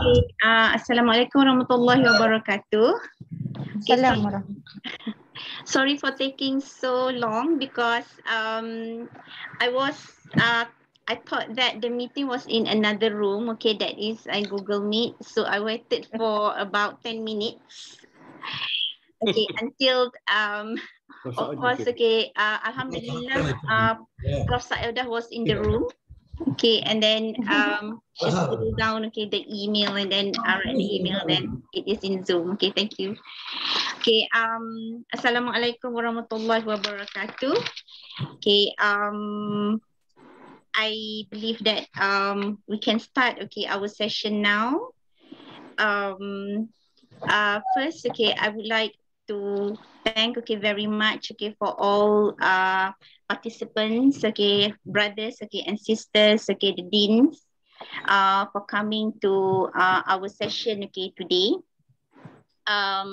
Okay, Assalamualaikum warahmatullahi wabarakatuh. Okay, sorry for taking so long because I thought that the meeting was in another room. Okay, that is Google Meet. So I waited for about 10 minutes. Okay, until of course, okay, Alhamdulillah, Prof Saedah was in the room. Okay, and then she scrolled down, okay, the email, and then I read the email, then it is in Zoom. Okay, thank you. Okay, Assalamualaikum warahmatullahi wabarakatuh. Okay, I believe that we can start, okay, our session now. First, okay, I would like to thank, okay, very much, okay, for all participants, okay, brothers, okay, and sisters, okay, the deans, for coming to our session, okay, today. I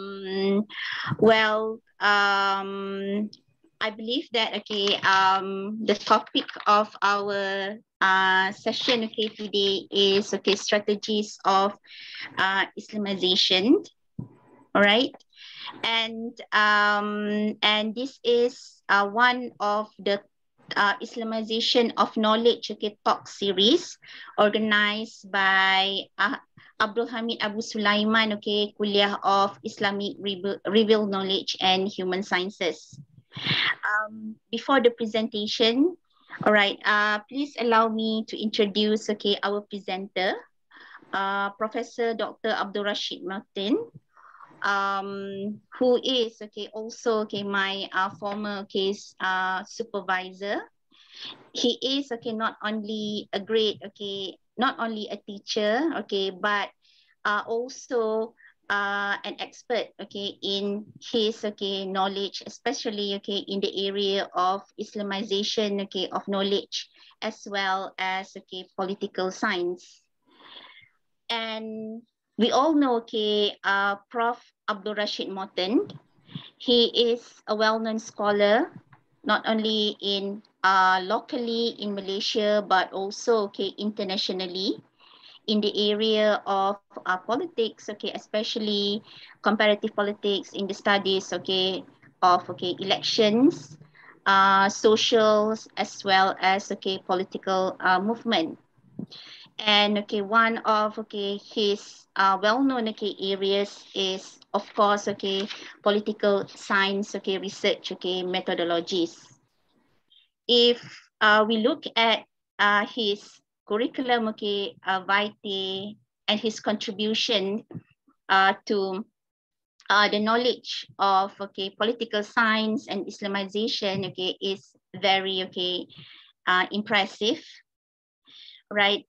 believe that, okay, the topic of our session, okay, today is, okay, strategies of Islamization. All right, and this is one of the Islamization of knowledge, okay, talk series organized by Abdul Hamid Abu Sulaiman, okay, Kuliah of Islamic Revealed Knowledge and Human Sciences. Before the presentation, all right, please allow me to introduce, okay, our presenter, Professor Dr. Abdul Rashid Moten, who is, okay, also, okay, my former case supervisor. He is, okay, not only a great, okay, not only a teacher, okay, but also an expert, okay, in his, okay, knowledge, especially, okay, in the area of Islamization, okay, of knowledge, as well as, okay, political science. And we all know, okay, Prof. Abdul Rashid Moten. He is a well-known scholar, not only in locally in Malaysia, but also, okay, internationally in the area of politics, okay, especially comparative politics in the studies, okay, of, okay, elections, socials, as well as, okay, political movement. And, okay, one of, okay, his well-known, okay, areas is, of course, okay, political science, okay, research, okay, methodologies. If we look at his curriculum, okay, vitae, and his contribution to the knowledge of, okay, political science and Islamization, okay, is very, okay, impressive. Right.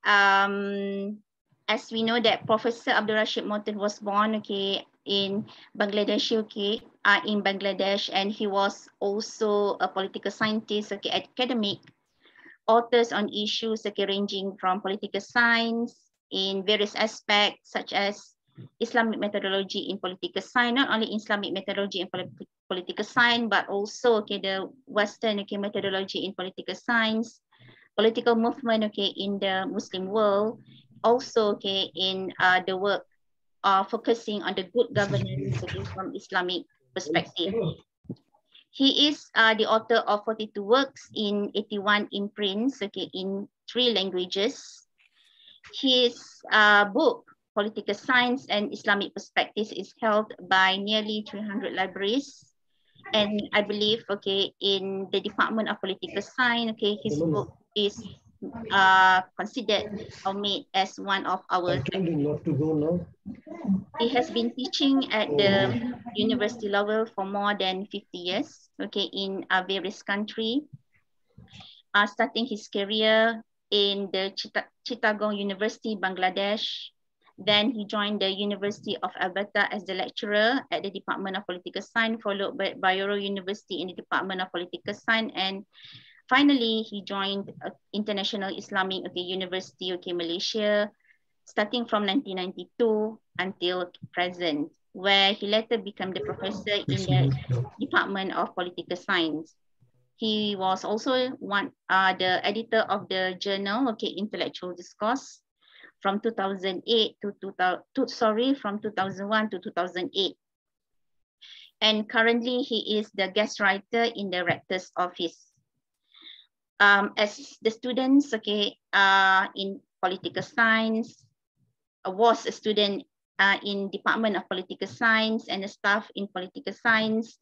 As we know that Professor Abdul Rashid Moten was born, okay, in Bangladesh, okay, in Bangladesh, and he was also a political scientist, okay, academic, authors on issues, okay, ranging from political science in various aspects, such as Islamic methodology in political science, not only Islamic methodology in political science, but also, okay, the Western, okay, methodology in political science, political movement, okay, in the Muslim world, also, okay, in the work focusing on the good governance, okay, from Islamic perspective. He is the author of 42 works in 81 imprints, okay, in 3 languages. His book, Political Science and Islamic Perspectives, is held by nearly 300 libraries. And I believe, okay, in the Department of Political Science, okay, his book is considered or made as one of our. He has been teaching at the university level for more than 50 years, okay, in various countries. Starting his career in the Chittagong University, Bangladesh. Then he joined the University of Alberta as the lecturer at the Department of Political Science, followed by Bayero University in the Department of Political Science, and finally he joined International Islamic, okay, University, okay, Malaysia, starting from 1992 until present, where he later became the professor in the Department of Political Science. He was also the editor of the journal, okay, Intellectual Discourse, from 2008 to 2001 to 2008. And currently he is the guest writer in the rector's office. As the students, okay, in political science, was a student in Department of Political Science and a staff in political science.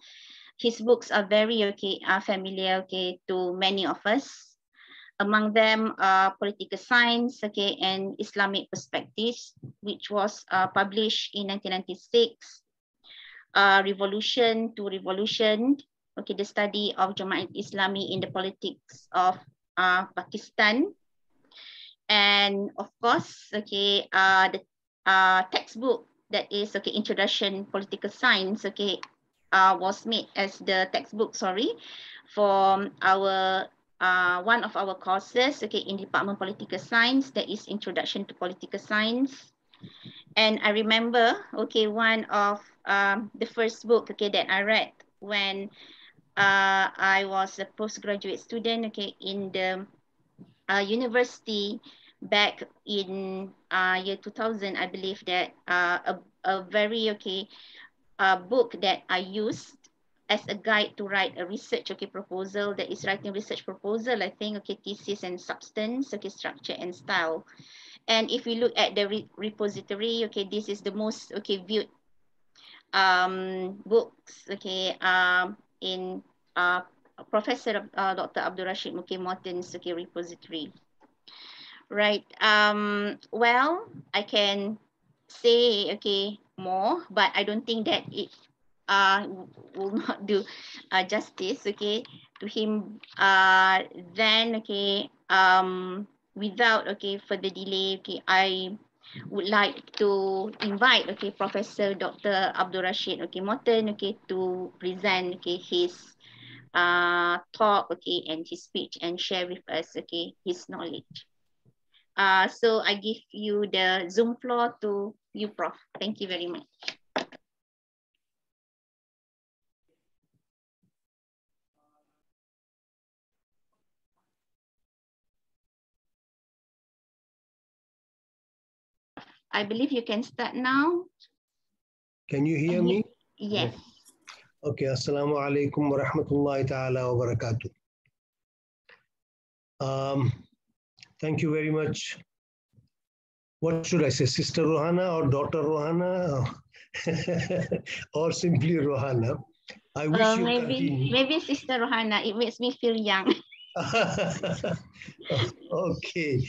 His books are very familiar to many of us. Among them, Political Science, and Islamic Perspectives, which was published in 1996. Revolution to Revolution, the study of Jamaat Islami in the politics of Pakistan. And of course, the textbook that is Introduction Political Science, was made as the textbook, for our one of our courses, in Department Political Science, that is Introduction to Political Science. And I remember, one of the first book, that I read when I was a postgraduate student, in the university back in year 2000. I believe that a very book that I used as a guide to write a research proposal, that is writing research proposal, I think, thesis and substance, structure and style. And if we look at the repository, this is the most viewed books in Professor Dr. Abdul Rashid Moten's repository. Right. Well, I can say more, but I don't think that it will not do justice to him. Then without further delay, I would like to invite Professor Dr. Abdul Rashid Moten to present his talk and his speech and share with us his knowledge. So I give you the Zoom floor to you, Prof. Thank you very much. I believe you can start now. Can you hear me? Yes. Okay. Assalamu alaikum wa rahmatullahi ta'ala wa barakatuh. Thank you very much. What should I say, Sister Rohana or Daughter Rohana or simply Rohana? I wish you maybe Sister Rohana. It makes me feel young. Okay.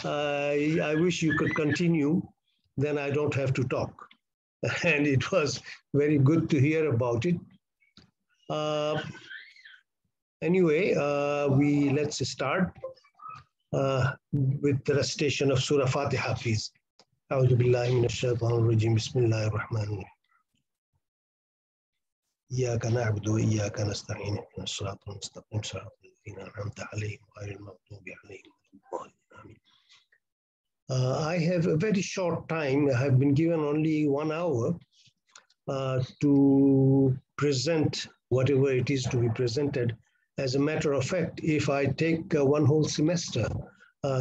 I wish you could continue, then I don't have to talk. And it was very good to hear about it. Anyway, let's start with the recitation of Surah Fatiha, please. A'udhu billahi minash shaitanir rajim. Bismillahir rahmanir rahim. Iyyaka na'budu wa iyyaka nasta'in. Ihdinas siratal mustaqim, siratal ladzina an'amta 'alayhim ghayril maghdubi 'alayhim waladdallin. I have a very short time. I have been given only 1 hour to present whatever it is to be presented. As a matter of fact, if I take one whole semester,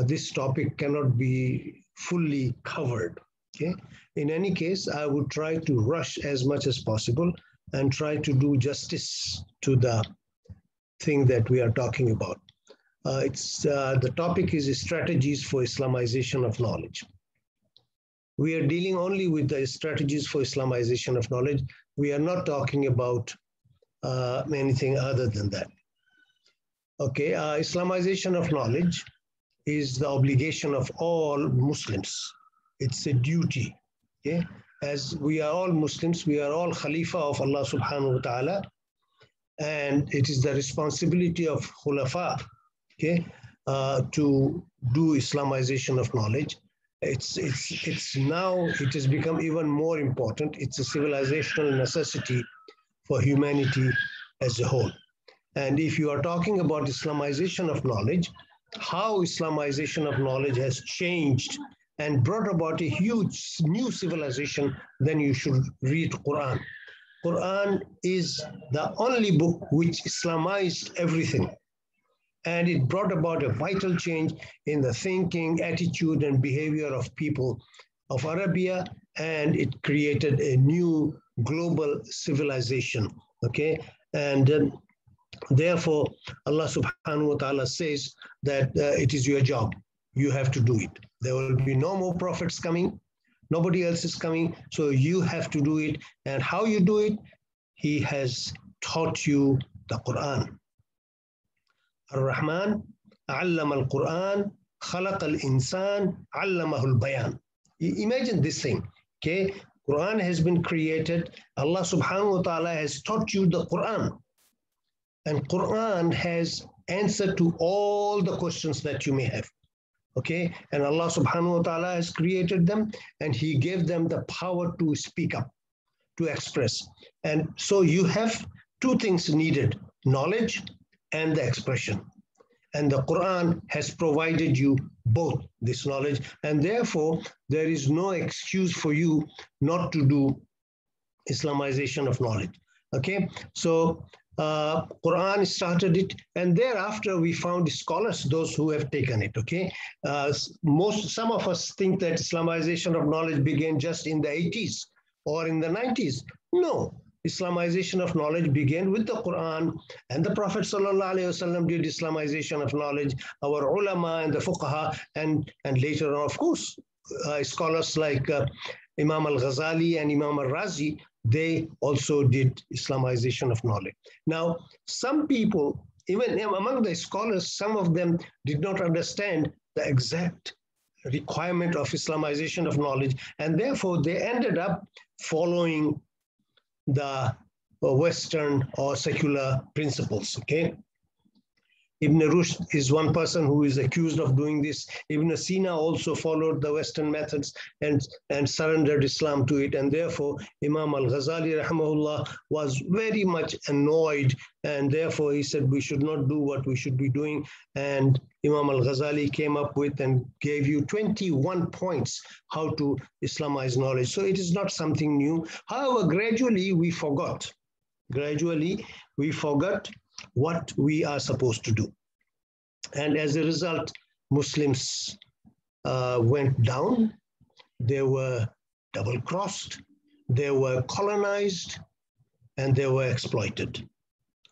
this topic cannot be fully covered. Okay. In any case, I would try to rush as much as possible and try to do justice to the thing that we are talking about. The topic is strategies for Islamization of knowledge. We are dealing only with the strategies for Islamization of knowledge. We are not talking about anything other than that. Okay, Islamization of knowledge is the obligation of all Muslims. It's a duty. Okay, as we are all Muslims, we are all Khalifa of Allah subhanahu wa ta'ala, and it is the responsibility of Khulafa, okay, to do Islamization of knowledge. It's now, it has become even more important. It's a civilizational necessity for humanity as a whole. And if you are talking about Islamization of knowledge, how Islamization of knowledge has changed and brought about a huge new civilization, then you should read Quran. Quran is the only book which Islamized everything. And it brought about a vital change in the thinking, attitude, and behavior of people of Arabia, and it created a new global civilization. Okay, and therefore, Allah subhanahu wa ta'ala says that it is your job. You have to do it. There will be no more prophets coming. Nobody else is coming. So you have to do it. And how you do it? He has taught you the Quran. Ar-Rahman, allama al-Quran, khalaq al-insan, allamahu al-bayan. Imagine this thing, okay? Quran has been created. Allah subhanahu wa ta'ala has taught you the Quran. And Quran has answered to all the questions that you may have. Okay, and Allah subhanahu wa ta'ala has created them and He gave them the power to speak up, to express. And so you have two things needed, knowledge and the expression. And the Quran has provided you both this knowledge, and therefore there is no excuse for you not to do Islamization of knowledge. Okay, so Quran started it, and thereafter we found scholars, those who have taken it. Okay, some of us think that Islamization of knowledge began just in the 80s or in the 90s. No, Islamization of knowledge began with the Quran, and the Prophet ﷺ did Islamization of knowledge. Our ulama and the fuqaha, and later on, of course, scholars like Imam al-Ghazali and Imam al-Razi, they also did Islamization of knowledge. Now, some people, even among the scholars, some of them did not understand the exact requirement of Islamization of knowledge, and therefore they ended up following the Western or secular principles, okay? Ibn Rushd is one person who is accused of doing this. Ibn Sina also followed the Western methods and surrendered Islam to it. And therefore, Imam al-Ghazali, rahimahullah, was very much annoyed. And therefore, he said, we should not do what we should be doing. And Imam al-Ghazali came up with and gave you 21 points how to Islamize knowledge. So it is not something new. However, gradually we forgot. Gradually, we forgot what we are supposed to do. And as a result, Muslims went down. They were double-crossed, they were colonized, and they were exploited.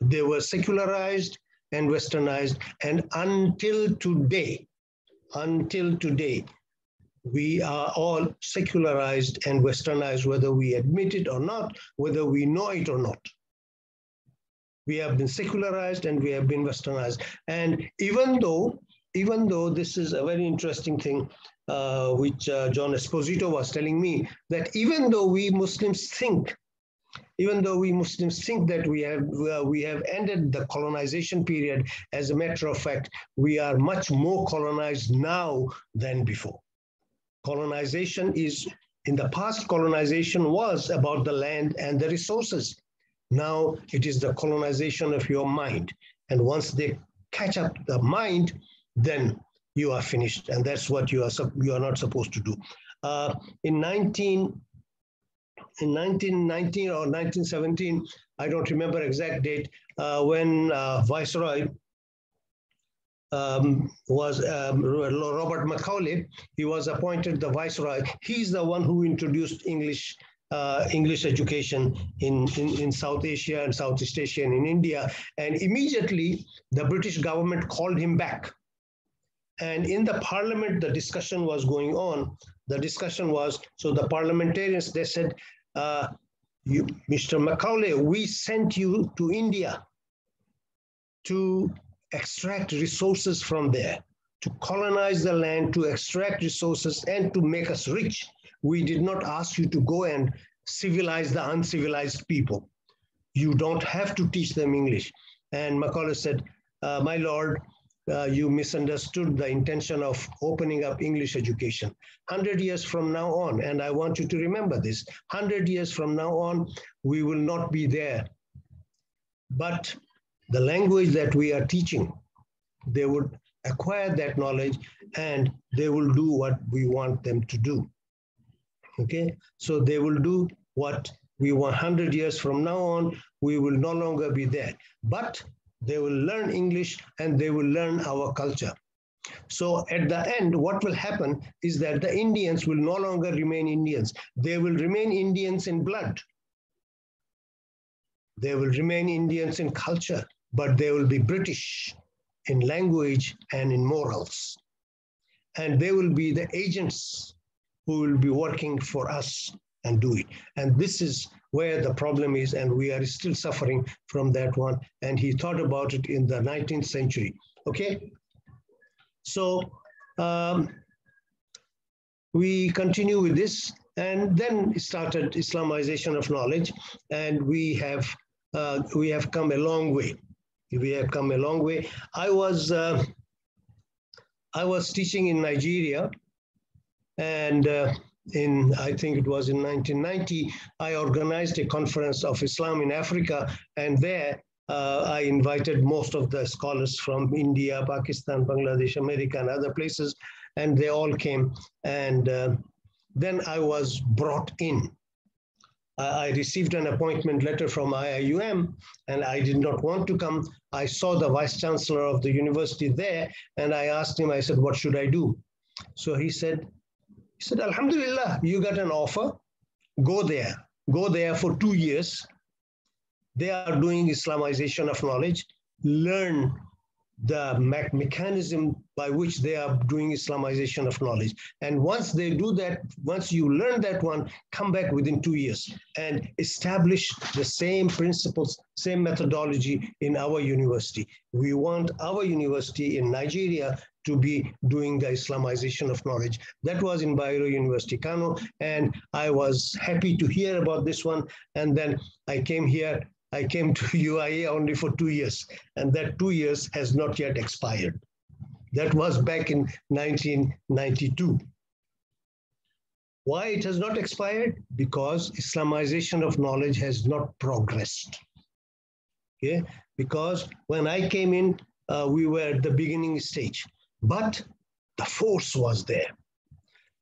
They were secularized and westernized, and until today, we are all secularized and westernized, whether we admit it or not, whether we know it or not. We have been secularized and we have been westernized. And even though this is a very interesting thing, which John Esposito was telling me, that even though we Muslims think that we have ended the colonization period, as a matter of fact, we are much more colonized now than before. Colonization is, in the past, colonization was about the land and the resources. Now it is the colonization of your mind. And once they catch up the mind, then you are finished. And that's what you are not supposed to do. In 1919 or 1917, I don't remember exact date, when Viceroy was Robert Macaulay, he was appointed the Viceroy. He's the one who introduced English education in South Asia and Southeast Asia and in India. And immediately the British government called him back. And in the parliament, the discussion was going on. The discussion was, so the parliamentarians, they said, Mr. Macaulay, we sent you to India to extract resources from there, to colonize the land, to extract resources and to make us rich. We did not ask you to go and civilize the uncivilized people. You don't have to teach them English. And Macaulay said, my lord, you misunderstood the intention of opening up English education. 100 years from now on, and I want you to remember this, 100 years from now on, we will not be there. But the language that we are teaching, they would acquire that knowledge and they will do what we want them to do. Okay, so they will do what we want. 100 years from now on, we will no longer be there. But they will learn English, and they will learn our culture. So at the end, what will happen is that the Indians will no longer remain Indians. They will remain Indians in blood. They will remain Indians in culture, but they will be British in language and in morals. And they will be the agents who will be working for us and do it. And this is where the problem is, and we are still suffering from that one. And he thought about it in the 19th century, okay? So we continue with this, and then started Islamization of knowledge, and we have come a long way. We have come a long way. I was teaching in Nigeria, and I think it was in 1990, I organized a conference of Islam in Africa, and there I invited most of the scholars from India, Pakistan, Bangladesh, America, and other places, and they all came. And then I was brought in. I received an appointment letter from IIUM, and I did not want to come. I saw the vice chancellor of the university there, and I asked him, I said, what should I do? So he said, Alhamdulillah, you got an offer. Go there for 2 years. They are doing Islamization of knowledge. Learn the mechanism by which they are doing Islamization of knowledge. And once they do that, once you learn that one, come back within 2 years and establish the same principles, same methodology in our university. We want our university in Nigeria to be doing the Islamization of knowledge. That was in Bayero University, Kano, and I was happy to hear about this one. And then I came here. I came to UIA only for 2 years, and that 2 years has not yet expired. That was back in 1992. Why it has not expired? Because Islamization of knowledge has not progressed. Okay? Because when I came in, we were at the beginning stage, but the force was there.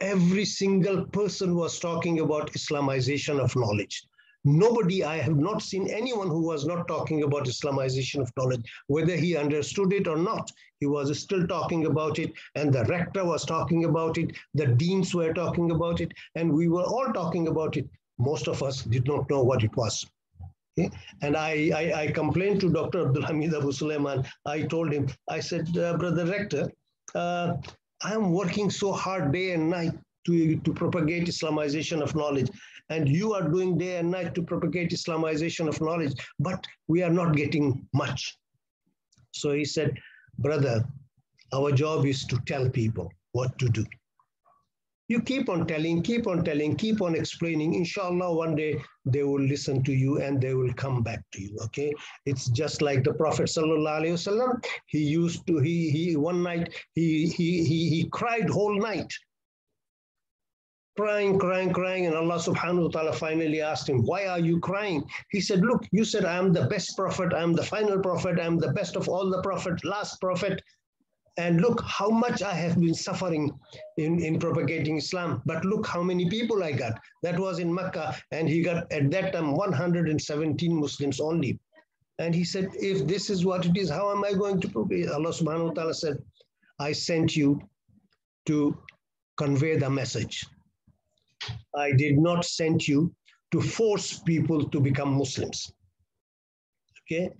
Every single person was talking about Islamization of knowledge. Nobody, I have not seen anyone who was not talking about Islamization of knowledge, whether he understood it or not. He was still talking about it, and the rector was talking about it, the deans were talking about it, and we were all talking about it. Most of us did not know what it was. Okay? And I complained to Dr. Abdul Hamid Abu Sulaiman. I told him, I said, Brother Rector, I am working so hard day and night to propagate Islamization of knowledge. And you are doing day and night to propagate Islamization of knowledge, but we are not getting much. So he said, brother, our job is to tell people what to do. You keep on telling, keep on explaining. Inshallah, one day they will listen to you and they will come back to you, okay? It's just like the Prophet Sallallahu Alaihi Wasallam. He used to, one night, he cried whole night. Crying, and Allah subhanahu wa ta'ala finally asked him, why are you crying? He said, look, you said I am the best prophet, I am the final prophet, I am the best of all the prophets, last prophet. And look how much I have been suffering in propagating Islam. But look how many people I got. That was in Mecca, and he got at that time 117 Muslims only. And he said, if this is what it is, how am I going to propagate? Allah subhanahu wa ta'ala said, I sent you to convey the message. I did not send you to force people to become Muslims. Okay?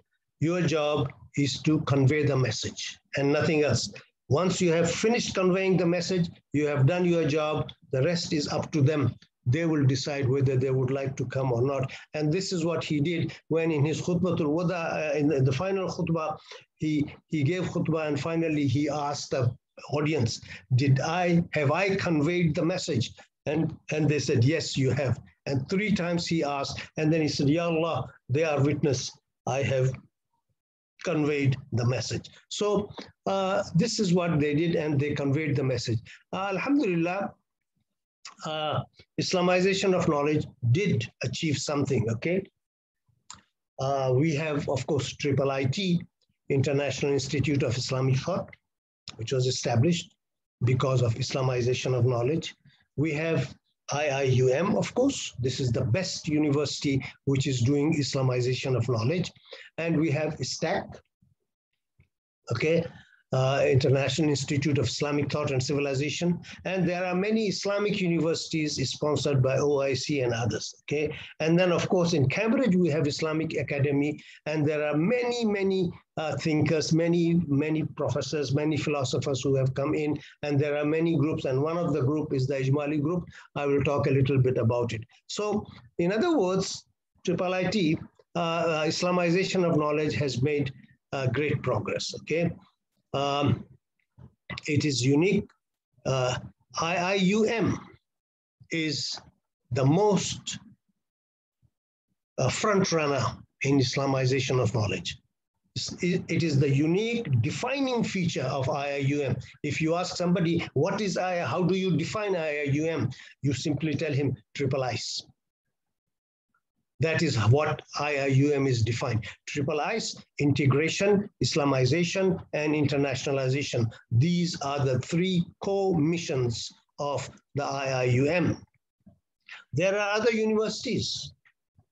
Your job is to convey the message and nothing else. Once you have finished conveying the message, you have done your job, the rest is up to them. They will decide whether they would like to come or not. And this is what he did when in his khutbatul wada, in the final khutbah, he gave khutbah, and finally he asked the audience, have I conveyed the message? And they said, yes, you have. And 3 times he asked, and then he said, Ya Allah, they are witness, I have conveyed the message. So this is what they did, and they conveyed the message. Alhamdulillah, Islamization of knowledge did achieve something, okay? We have, of course, IIIT, International Institute of Islamic Thought, which was established because of Islamization of knowledge. We have IIUM, of course. This is the best university which is doing Islamization of knowledge. And we have ISTAC, okay? International Institute of Islamic Thought and Civilization, and there are many Islamic universities sponsored by OIC and others, okay? And then, of course, in Cambridge, we have Islamic Academy, and there are many thinkers, many professors, many philosophers who have come in, and there are many groups, and one of the group is the Ijmali group. I will talk a little bit about it. So, in other words, IIIT, Islamization of knowledge has made great progress, okay? It is unique. IIUM is the most front runner in Islamization of knowledge. It is the unique defining feature of IIUM. If you ask somebody, what is II, how do you define IIUM? You simply tell him triple I's. That is what IIUM is defined. Triple I's, integration, Islamization, and internationalization. These are the three core missions of the IIUM. There are other universities.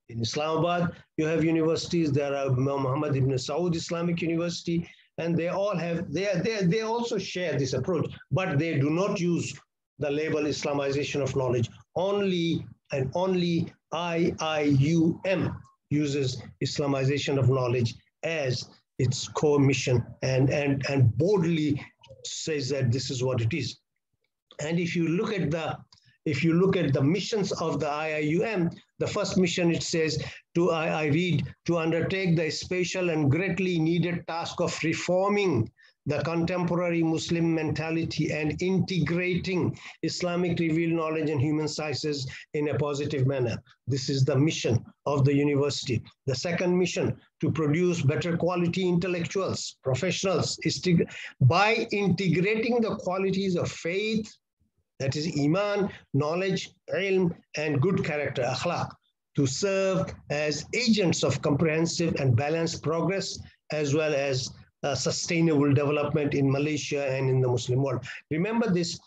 In Islamabad, you have universities. There are Muhammad ibn Saud Islamic University, and they all have, they also share this approach, but they do not use the label Islamization of knowledge. Only and only IIUM uses Islamization of knowledge as its core mission and boldly says that this is what it is. And if you look at the missions of the IIUM, the first mission, it says, I read, to undertake the special and greatly needed task of reforming the contemporary Muslim mentality and integrating Islamic revealed knowledge and human sciences in a positive manner. This is the mission of the university. The second mission, to produce better quality intellectuals, professionals, by integrating the qualities of faith, that is Iman, knowledge, ilm, and good character, akhlaq, to serve as agents of comprehensive and balanced progress, as well as sustainable development in Malaysia and in the Muslim world. Remember this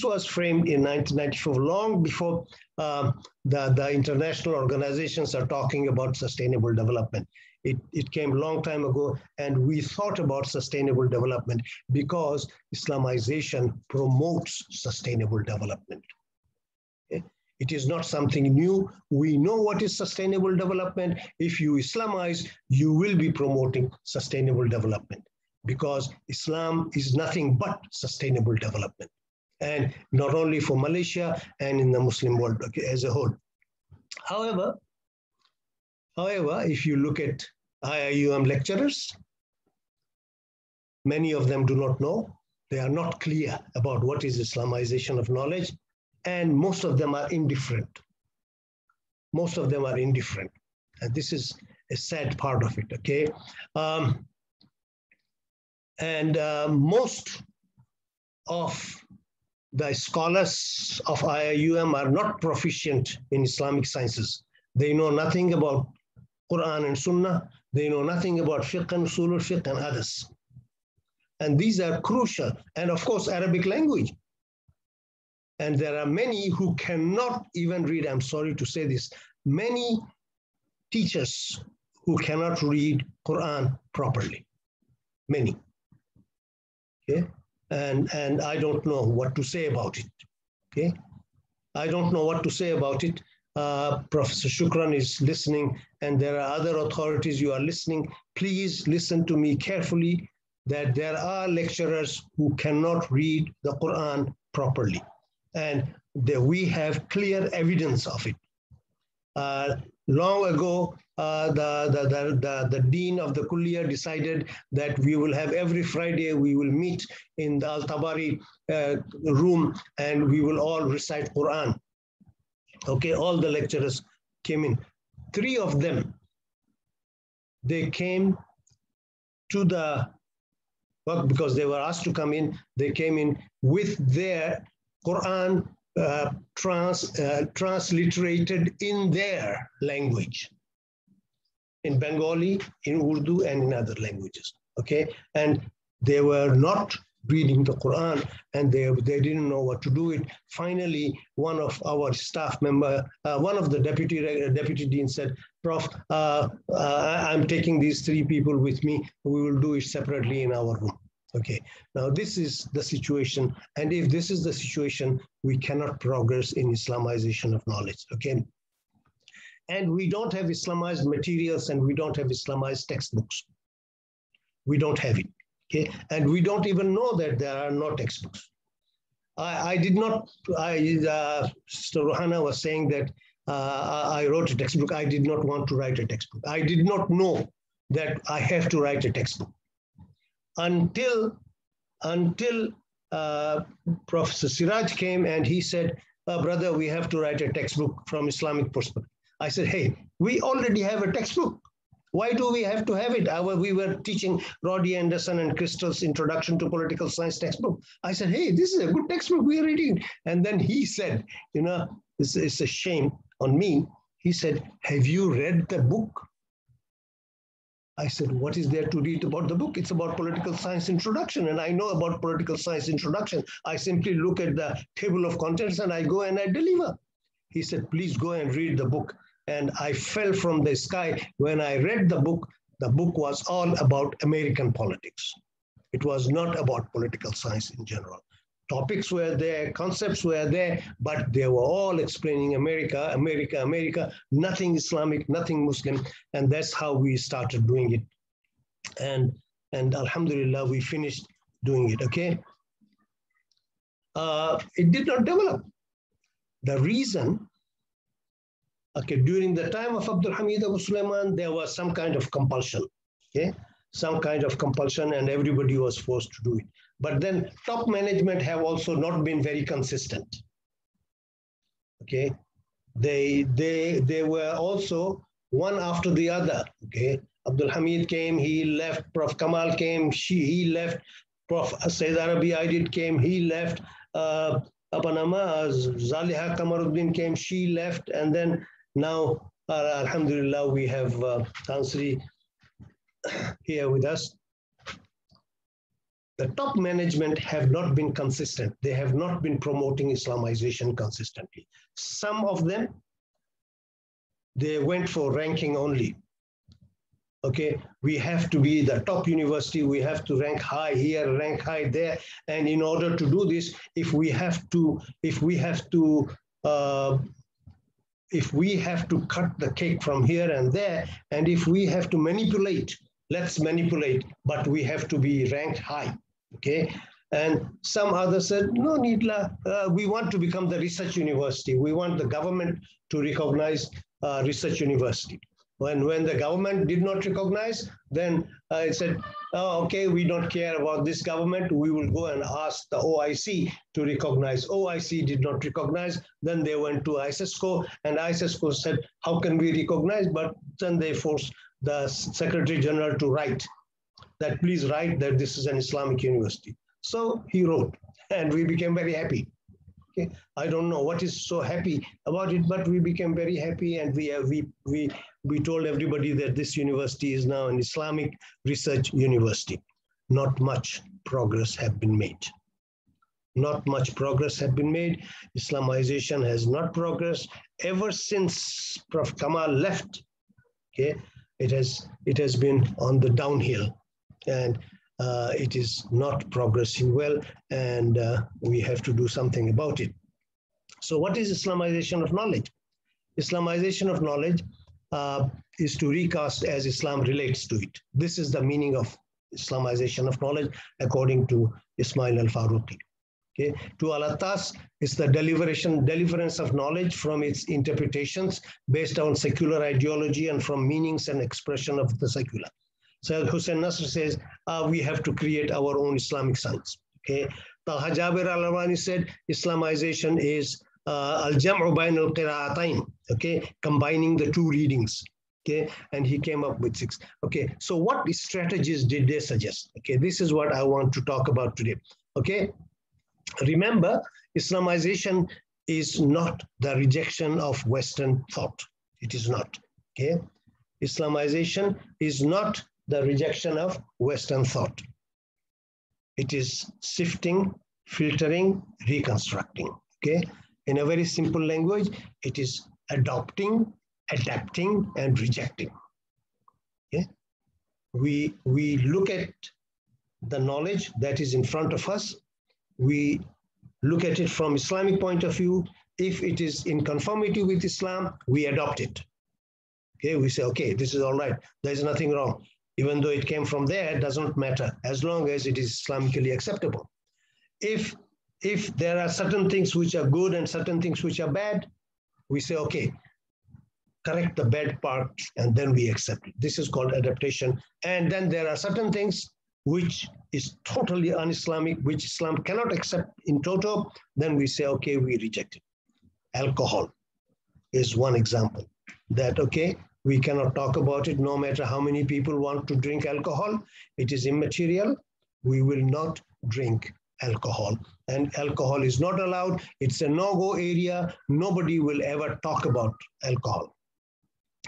was framed in 1994, long before the international organizations are talking about sustainable development. It came a long time ago, and we thought about sustainable development because Islamization promotes sustainable development. Okay? It is not something new. We know what is sustainable development. If you Islamize, you will be promoting sustainable development because Islam is nothing but sustainable development. And not only for Malaysia and in the Muslim world as a whole. However, if you look at IIUM lecturers, many of them do not know. They are not clear about what is Islamization of knowledge, and most of them are indifferent. Most of them are indifferent. And this is a sad part of it, okay? Most of the scholars of IIUM are not proficient in Islamic sciences. They know nothing about Quran and Sunnah. They know nothing about fiqh and usul al-fiqh and others. And these are crucial. And of course, Arabic language. And there are many who cannot even read, I'm sorry to say this, many teachers who cannot read Quran properly. Many. Okay? And I don't know what to say about it. Okay? I don't know what to say about it. Professor Shukran is listening, and there are other authorities you are listening. Please listen to me carefully, that there are lecturers who cannot read the Quran properly. And we have clear evidence of it. Long ago, the dean of the Kulliyah decided that we will have every Friday, we will meet in the Al-Tabari room, and we will all recite Quran. Okay, all the lecturers came in. 3 of them, they came to the work because they were asked to come in. They came in with their Quran transliterated in their language, in Bengali, in Urdu, and in other languages. Okay, and they were not reading the Quran, and they didn't know what to do it. Finally, one of our staff member, one of the deputy dean said, Prof, I'm taking these 3 people with me. We will do it separately in our room. Okay, now this is the situation. And if this is the situation, we cannot progress in Islamization of knowledge. Okay. And we don't have Islamized materials and we don't have Islamized textbooks. We don't have it. Okay. And we don't even know that there are no textbooks. Sister Rohana was saying that I wrote a textbook. I did not want to write a textbook. I did not know that I have to write a textbook until Professor Siraj came and he said, brother, we have to write a textbook from Islamic perspective. I said, hey, we already have a textbook. Why do we have to have it? We were teaching Roddy Anderson and Crystal's Introduction to Political Science textbook. I said, hey, this is a good textbook. We are reading it. And then he said, it's a shame on me. He said, have you read the book? I said, what is there to read about the book? It's about political science introduction. And I know about political science introduction. I simply look at the table of contents and I go and I deliver. He said, please go and read the book. And I fell from the sky when I read the book. The book was all about American politics. It was not about political science in general. Topics were there, concepts were there, but they were all explaining America, America, America, nothing Islamic, nothing Muslim. And that's how we started doing it. And alhamdulillah, we finished doing it, okay? It did not develop. The reason, okay, during the time of Abdul Hamid Abu Sulaiman, there was some kind of compulsion, okay? Some kind of compulsion and everybody was forced to do it. But then top management have also not been very consistent, okay? They were also one after the other, okay? Abdul Hamid came, he left. Prof Kamal came, he left. Prof Sayyid Arabi Aidid came, he left. Apanama, Zaliha Kamaruddin came, she left. And then now, alhamdulillah, we have Tansri here with us. The top management have not been consistent. They have not been promoting Islamization consistently. Some of them, they went for ranking only. Okay, we have to be the top university. We have to rank high here, rank high there. And in order to do this, if we have to cut the cake from here and there, and if we have to manipulate, let's manipulate, but we have to be ranked high, okay? And some others said, no, Needla, we want to become the research university. We want the government to recognize research university. When the government did not recognize, then I said, oh, okay, we don't care about this government. We will go and ask the OIC to recognize. OIC did not recognize. Then they went to ISISCO, and ISISCO said, how can we recognize? But then they forced the Secretary General to write that, please write that this is an Islamic university. So he wrote, and we became very happy. Okay. I don't know what is so happy about it, but we became very happy, and we told everybody that this university is now an Islamic research university. Not much progress have been made. Not much progress have been made. Islamization has not progressed ever since Prof. Kamal left. Okay, it has been on the downhill, and it is not progressing well, and we have to do something about it. So what is Islamization of knowledge? Islamization of knowledge is to recast as Islam relates to it. This is the meaning of Islamization of knowledge according to Ismail al-Faruqi. Okay. To Al-Attas is the deliverance of knowledge from its interpretations based on secular ideology and from meanings and expression of the secular. So Hussein Nasr says, we have to create our own Islamic science. Okay. Talha Jabir al-Arwani said, Islamization is al-jam'u bayn al-qira'atayn, okay, combining the two readings. Okay, and he came up with 6. Okay, so what strategies did they suggest? Okay, this is what I want to talk about today. Okay, remember, Islamization is not the rejection of Western thought. It is not. Okay, Islamization is not the rejection of Western thought. It is sifting, filtering, reconstructing. Okay, in a very simple language, it is adopting, adapting and rejecting. Okay? We look at the knowledge that is in front of us. We look at it from Islamic point of view. If it is in conformity with Islam, we adopt it. Okay, we say, okay, this is all right. There's nothing wrong. Even though it came from there, it doesn't matter as long as it is Islamically acceptable. If there are certain things which are good and certain things which are bad, we say, okay, correct the bad part, and then we accept it. This is called adaptation. And then there are certain things which is totally un-Islamic, which Islam cannot accept in toto, then we say, okay, we reject it. Alcohol is one example that, okay, we cannot talk about it no matter how many people want to drink alcohol. It is immaterial. We will not drink alcohol. And alcohol is not allowed. It's a no-go area. Nobody will ever talk about alcohol.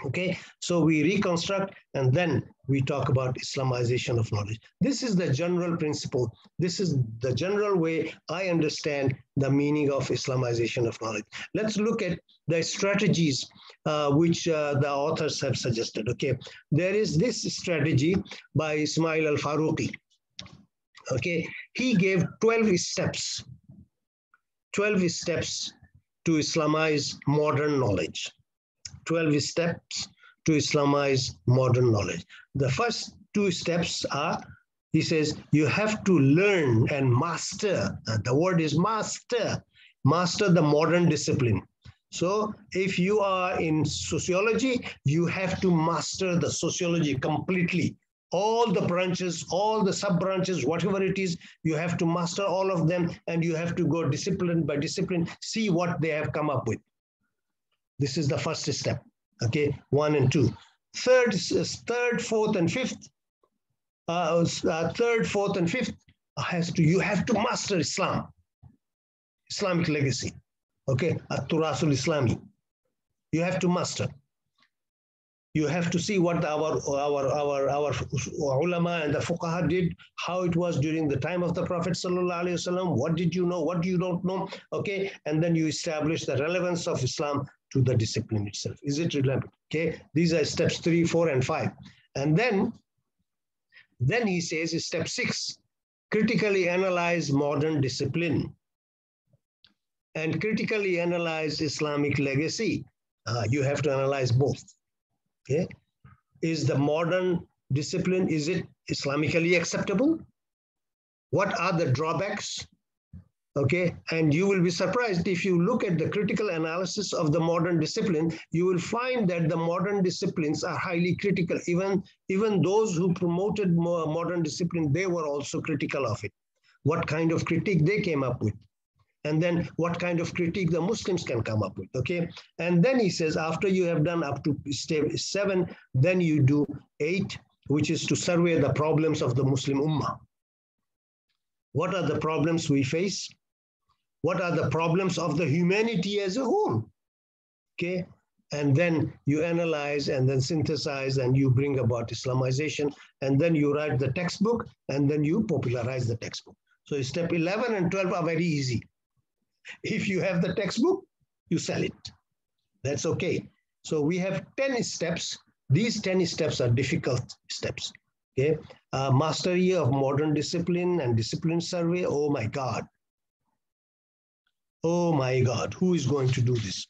Okay, so we reconstruct and then we talk about Islamization of knowledge. This is the general principle. This is the general way I understand the meaning of Islamization of knowledge. Let's look at the strategies which the authors have suggested. Okay, there is this strategy by Ismail al-Faruqi. Okay, he gave 12 steps to Islamize modern knowledge. 12 steps to Islamize modern knowledge. The first 2 steps are, he says, you have to learn and master. The word is master. Master the modern discipline. So if you are in sociology, you have to master the sociology completely. All the branches, all the sub-branches, whatever it is, you have to master all of them, and you have to go discipline by discipline, see what they have come up with. This is the first step, okay, 1 and 2. Third, 4th, and 5th. Third, 4th, and 5th you have to master Islam, Islamic legacy, okay, At-Turasul Islami. You have to master. You have to see what our ulama and the fuqaha did, how it was during the time of the Prophet sallallahu alaihi wasallam. What did you know? What you don't know? Okay, and then you establish the relevance of Islam to the discipline itself. Is it relevant? Okay, these are steps 3, 4, and 5. And then he says, step 6, critically analyze modern discipline and critically analyze Islamic legacy. You have to analyze both. Okay, is the modern discipline, is it Islamically acceptable? What are the drawbacks? Okay, and you will be surprised if you look at the critical analysis of the modern discipline, you will find that the modern disciplines are highly critical. Even those who promoted modern discipline, they were also critical of it. What kind of critique they came up with? And then what kind of critique the Muslims can come up with, okay? And then he says, after you have done up to step 7, then you do 8, which is to survey the problems of the Muslim Ummah. What are the problems we face? What are the problems of the humanity as a whole? Okay, and then you analyze and then synthesize and you bring about Islamization, and then you write the textbook and then you popularize the textbook. So step 11 and 12 are very easy. If you have the textbook, you sell it. That's okay. So we have 10 steps. These 10 steps are difficult steps. Okay, mastery of modern discipline and discipline survey. Oh my God. Oh my God, who is going to do this?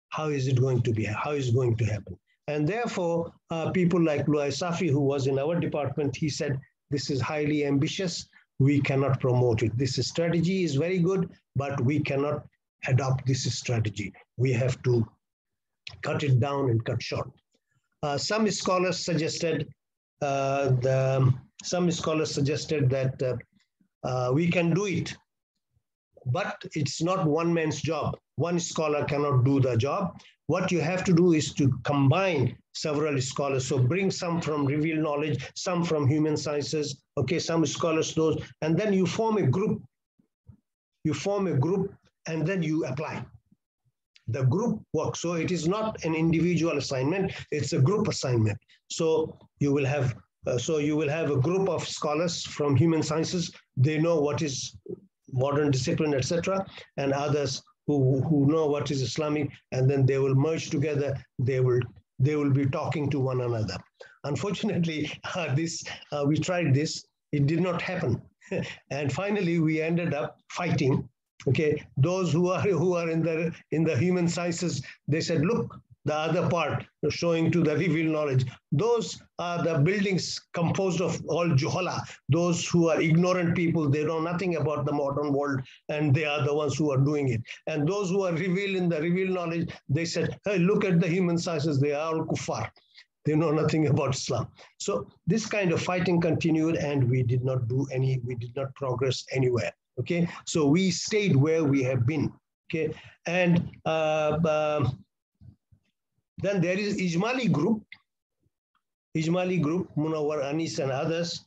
How is it going to be? How is it going to happen? And therefore, people like Louis Safi, who was in our department, he said, this is highly ambitious. We cannot promote it. This strategy is very good, but we cannot adopt this strategy. We have to cut it down and cut short. Some scholars suggested that we can do it, but it's not one man's job. One scholar cannot do the job. What you have to do is to combine several scholars. So bring some from revealed knowledge, some from human sciences, okay, some scholars those, and then you form a group. You form a group and then you apply. The group work. So it is not an individual assignment, it's a group assignment. So you will have a group of scholars from human sciences. They know what is modern discipline, etc., and others who know what is Islamic, and then they will merge together. They will be talking to one another. Unfortunately, we tried this. It did not happen. And finally, we ended up fighting. Okay, those who are in the human sciences, they said, look, the other part showing to the revealed knowledge. Those are the buildings composed of all juhala, those who are ignorant people. They know nothing about the modern world, and they are the ones who are doing it. And those who are revealed in the revealed knowledge, they said, hey, look at the human sciences. They are all kuffar. They know nothing about Islam. So this kind of fighting continued, and we did not progress anywhere. Okay, so we stayed where we have been. Okay, and then there is Ijmali group, Munawar Anis and others.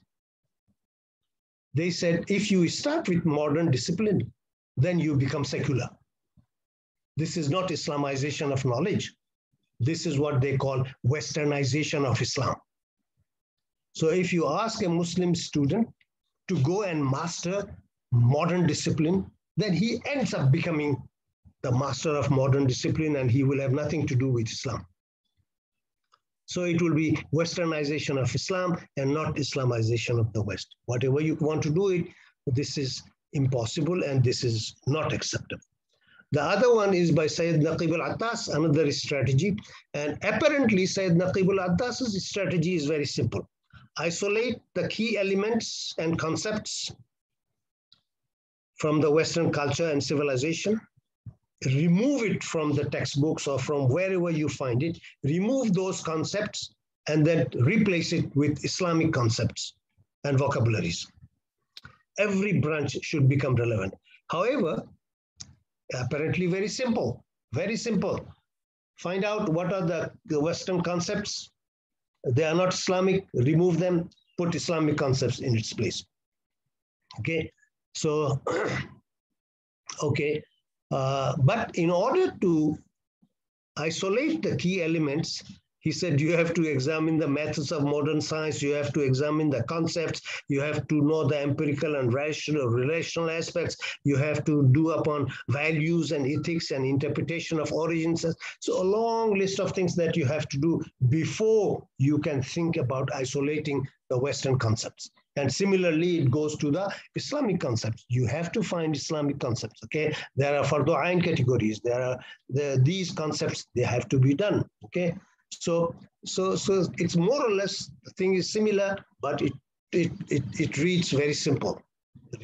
They said, if you start with modern discipline, then you become secular. This is not Islamization of knowledge. This is what they call Westernization of Islam. So if you ask a Muslim student to go and master modern discipline, then he ends up becoming the master of modern discipline, and he will have nothing to do with Islam. So it will be Westernization of Islam and not Islamization of the West. Whatever you want to do it, this is impossible and this is not acceptable. The other one is by Sayyid Naqib al-Attas, another strategy. And apparently Sayyid Naqib al-Attas's strategy is very simple. Isolate the key elements and concepts from the Western culture and civilization, remove it from the textbooks or from wherever you find it, remove those concepts, and then replace it with Islamic concepts and vocabularies. Every branch should become relevant. However, apparently very simple, very simple. Find out what are the Western concepts. They are not Islamic, remove them, put Islamic concepts in its place. Okay, so, okay. But in order to isolate the key elements, he said you have to examine the methods of modern science, you have to examine the concepts, you have to know the empirical and relational aspects, you have to do upon values and ethics and interpretation of origins. So a long list of things that you have to do before you can think about isolating the Western concepts. And similarly, it goes to the Islamic concepts. You have to find Islamic concepts, okay? There are fardu ain categories. These concepts, they have to be done, okay? So it's more or less, the thing is similar, but it reads very simple.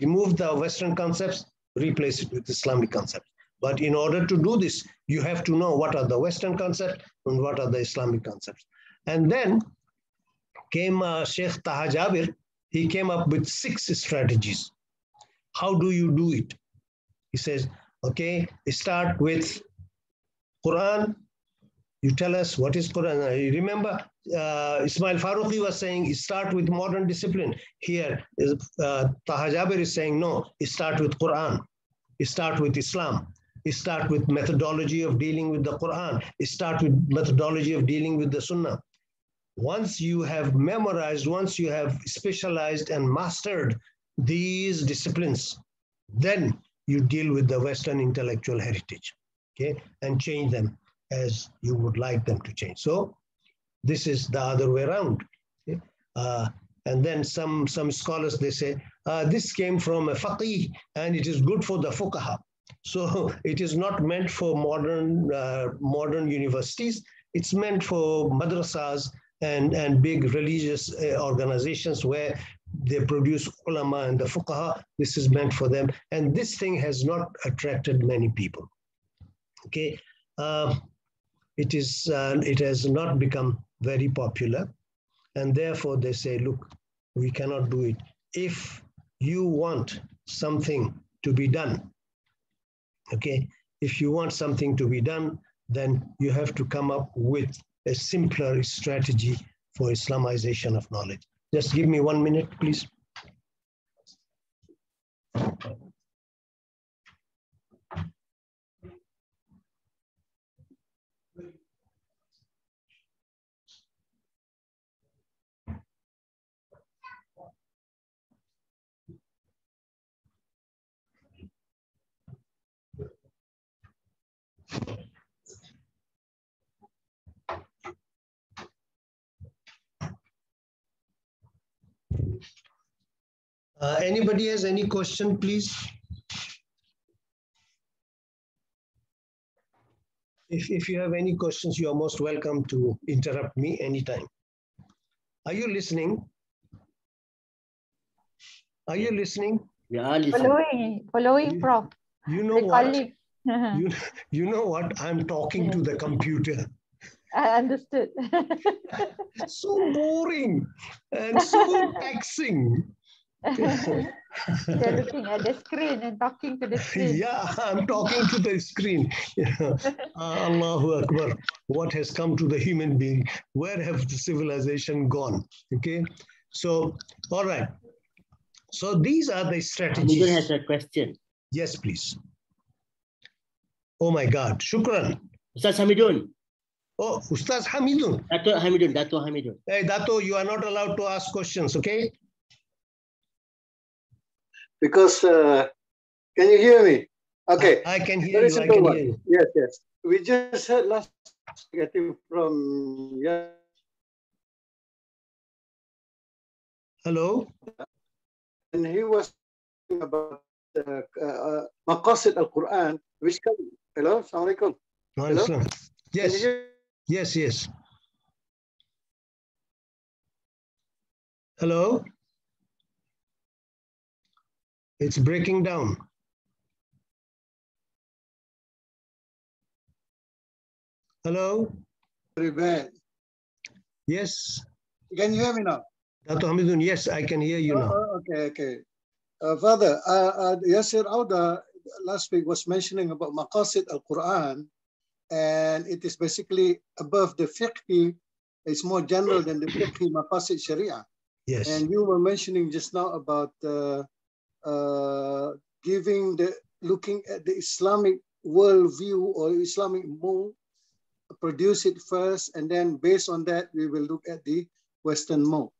Remove the Western concepts, replace it with Islamic concepts. But in order to do this, you have to know what are the Western concepts and what are the Islamic concepts. And then came Sheikh Taha Jabir. He came up with 6 strategies. How do you do it? He says, okay, start with Quran. You tell us what is Quran. You remember Ismail Farouqi was saying, start with modern discipline. Here, Taha Jabir is saying, no, start with Quran. Start with Islam. Start with methodology of dealing with the Quran. Start with methodology of dealing with the Sunnah. Once you have memorized, once you have specialized and mastered these disciplines, then you deal with the Western intellectual heritage, okay, and change them as you would like them to change. So this is the other way around. Okay? And then some scholars, they say, this came from a faqih and it is good for the fuqaha. So it is not meant for modern universities. It's meant for madrasas and big religious organizations where they produce ulama and the fuqaha. This is meant for them. And this thing has not attracted many people. Okay, it has not become very popular. And therefore they say, look, we cannot do it. If you want something to be done, okay, if you want something to be done, then you have to come up with a simpler strategy for Islamization of knowledge. Just give me 1 minute, please. Anybody has any question, please? If you have any questions, you are most welcome to interrupt me anytime. Are you listening? Are you listening? We are listening. Following, Prof. You know what? You know what? I'm talking to the computer. I understood. So boring and so taxing. They're looking at the screen and talking to the screen. Yeah, I'm talking to the screen. Allahu Akbar. What has come to the human being? Where have the civilization gone? Okay. So, all right. So these are the strategies. Hamidun has a question. Yes, please. Oh my God. Shukran. Ustaz Hamidun. Oh, Ustaz Hamidun. Dato Hamidun. Hey, Dato, you are not allowed to ask questions, okay? Because, can you hear me? Okay. I can hear Very you. I simple can one. hear you. Yes, yes. We just heard last, I think, from Hello? and he was talking about Maqasid al-Quran, which can, hello, Assalamu alaikum. Hello? Yes. Yes, yes. Hello? It's breaking down. Hello? Very bad. Yes. Can you hear me now? Dr. Hamidun, yes, I can hear you now. Okay. Father, Yasir Auda last week was mentioning about Maqasid al-Quran, and it is basically above the fiqh. It's more general than the fiqh Maqasid Sharia. Yes. And you were mentioning just now about looking at the Islamic worldview or Islamic mode, produce it first, and then based on that, we will look at the Western mode.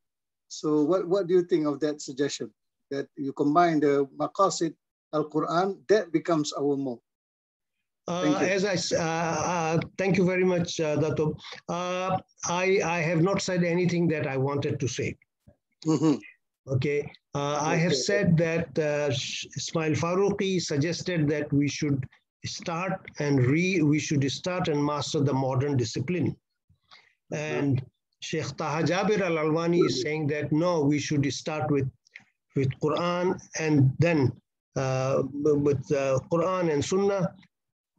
So what do you think of that suggestion? That you combine the Maqasid al-Quran, that becomes our mode. Thank you very much, Dato. I have not said anything that I wanted to say. Mm-hmm. Okay. I have said that Ismail Faruqi suggested that we should start and master the modern discipline. And Sheikh Taha Jabir Al-Alwani is saying that no, we should start with Quran and then with Quran and Sunnah,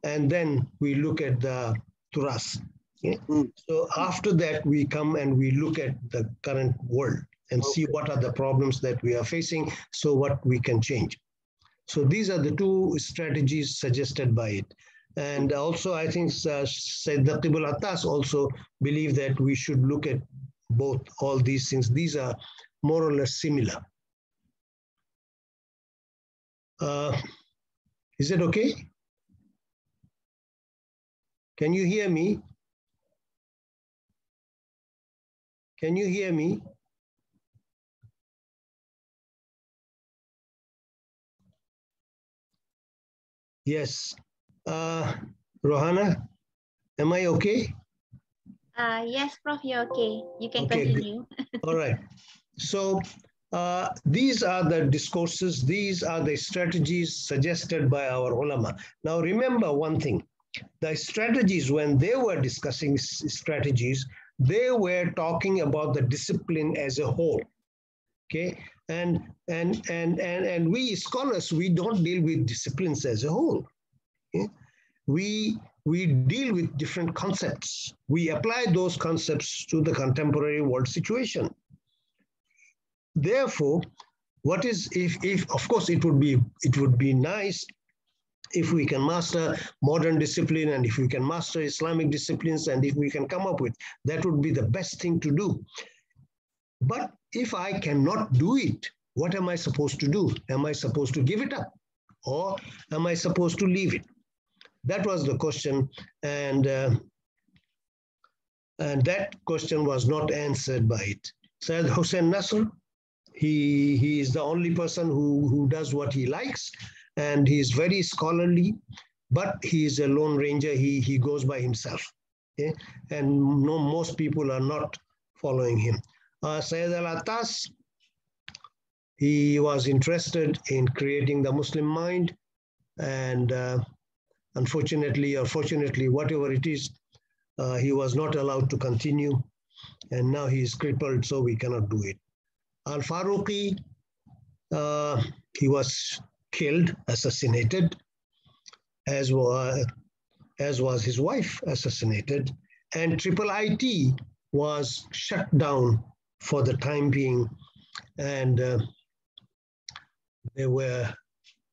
and then we look at the Turas. Okay? So after that, we come and we look at the current world and see what are the problems that we are facing, so what we can change. So these are the two strategies suggested by it. And also, I think Sayyid Naqib al-Attas also believe that we should look at both all these things. These are more or less similar. Is it okay? Can you hear me? Can you hear me? Yes. Rohana, am I okay? Yes, Prof, you're okay. You can continue. All right. So these are the discourses, these are the strategies suggested by our ulama. Now remember one thing, the strategies, when they were discussing strategies, they were talking about the discipline as a whole. Okay, and we scholars, we don't deal with disciplines as a whole. Okay? We deal with different concepts. We apply those concepts to the contemporary world situation. Therefore, what is if of course it would be nice if we can master modern discipline, and if we can master Islamic disciplines, and if we can come up with, that would be the best thing to do. But if I cannot do it, what am I supposed to do? Am I supposed to give it up, or am I supposed to leave it? That was the question, and that question was not answered by it. Sayyid Hussein Nasr, he is the only person who does what he likes, and he is very scholarly, but he is a lone ranger. He goes by himself, okay? And most people are not following him. Sayyid Al-Attas, He was interested in creating the Muslim mind, and unfortunately or fortunately, whatever it is, he was not allowed to continue, and now he is crippled, so we cannot do it. Al-Faruqi, he was killed, assassinated, as was his wife assassinated, and Triple IT was shut down for the time being, and they were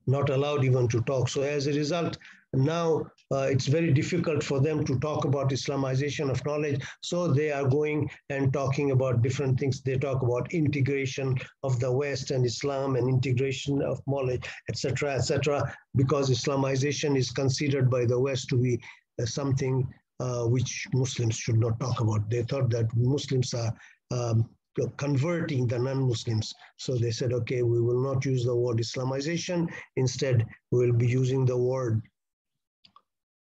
not allowed even to talk. So as a result, now it's very difficult for them to talk about Islamization of knowledge. So they are going and talking about different things. They talk about integration of the West and Islam and integration of knowledge, etc., because Islamization is considered by the West to be something which Muslims should not talk about. They thought that Muslims are converting the non-Muslims. So they said, okay, we will not use the word Islamization. Instead, we will be using the word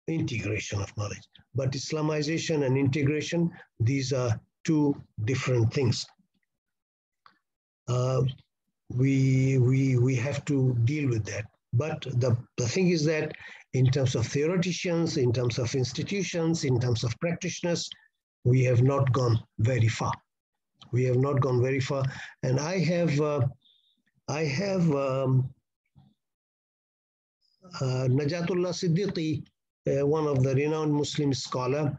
integration of knowledge. But Islamization and integration, these are two different things. We have to deal with that. But the thing is that in terms of theoreticians, in terms of institutions, in terms of practitioners, we have not gone very far. We have not gone very far. And I have Najatullah Siddiqui, one of the renowned Muslim scholar,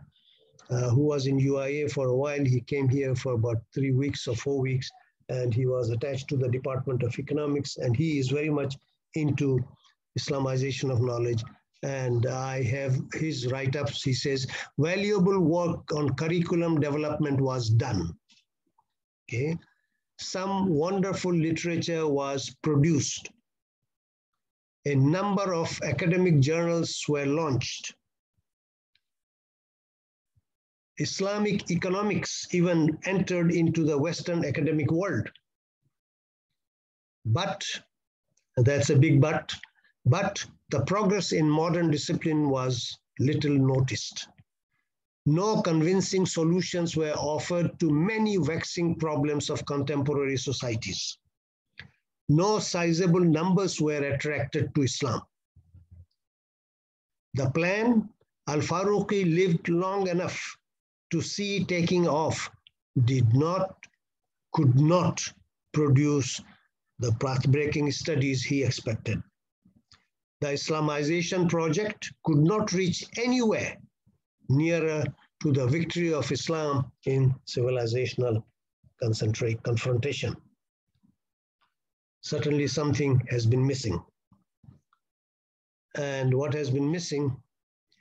who was in UIA for a while. He came here for about 3 weeks or 4 weeks, and he was attached to the Department of Economics, and he is very much into Islamization of knowledge. And I have his write-ups. He says, valuable work on curriculum development was done. Okay. Some wonderful literature was produced. A number of academic journals were launched. Islamic economics even entered into the Western academic world. But, that's a big but the progress in modern discipline was little noticed. No convincing solutions were offered to many vexing problems of contemporary societies. No sizable numbers were attracted to Islam. The plan, Al-Faruqi lived long enough to see taking off, could not produce the path-breaking studies he expected. The Islamization project could not reach anywhere nearer to the victory of Islam in civilizational confrontation. Certainly something has been missing. And what has been missing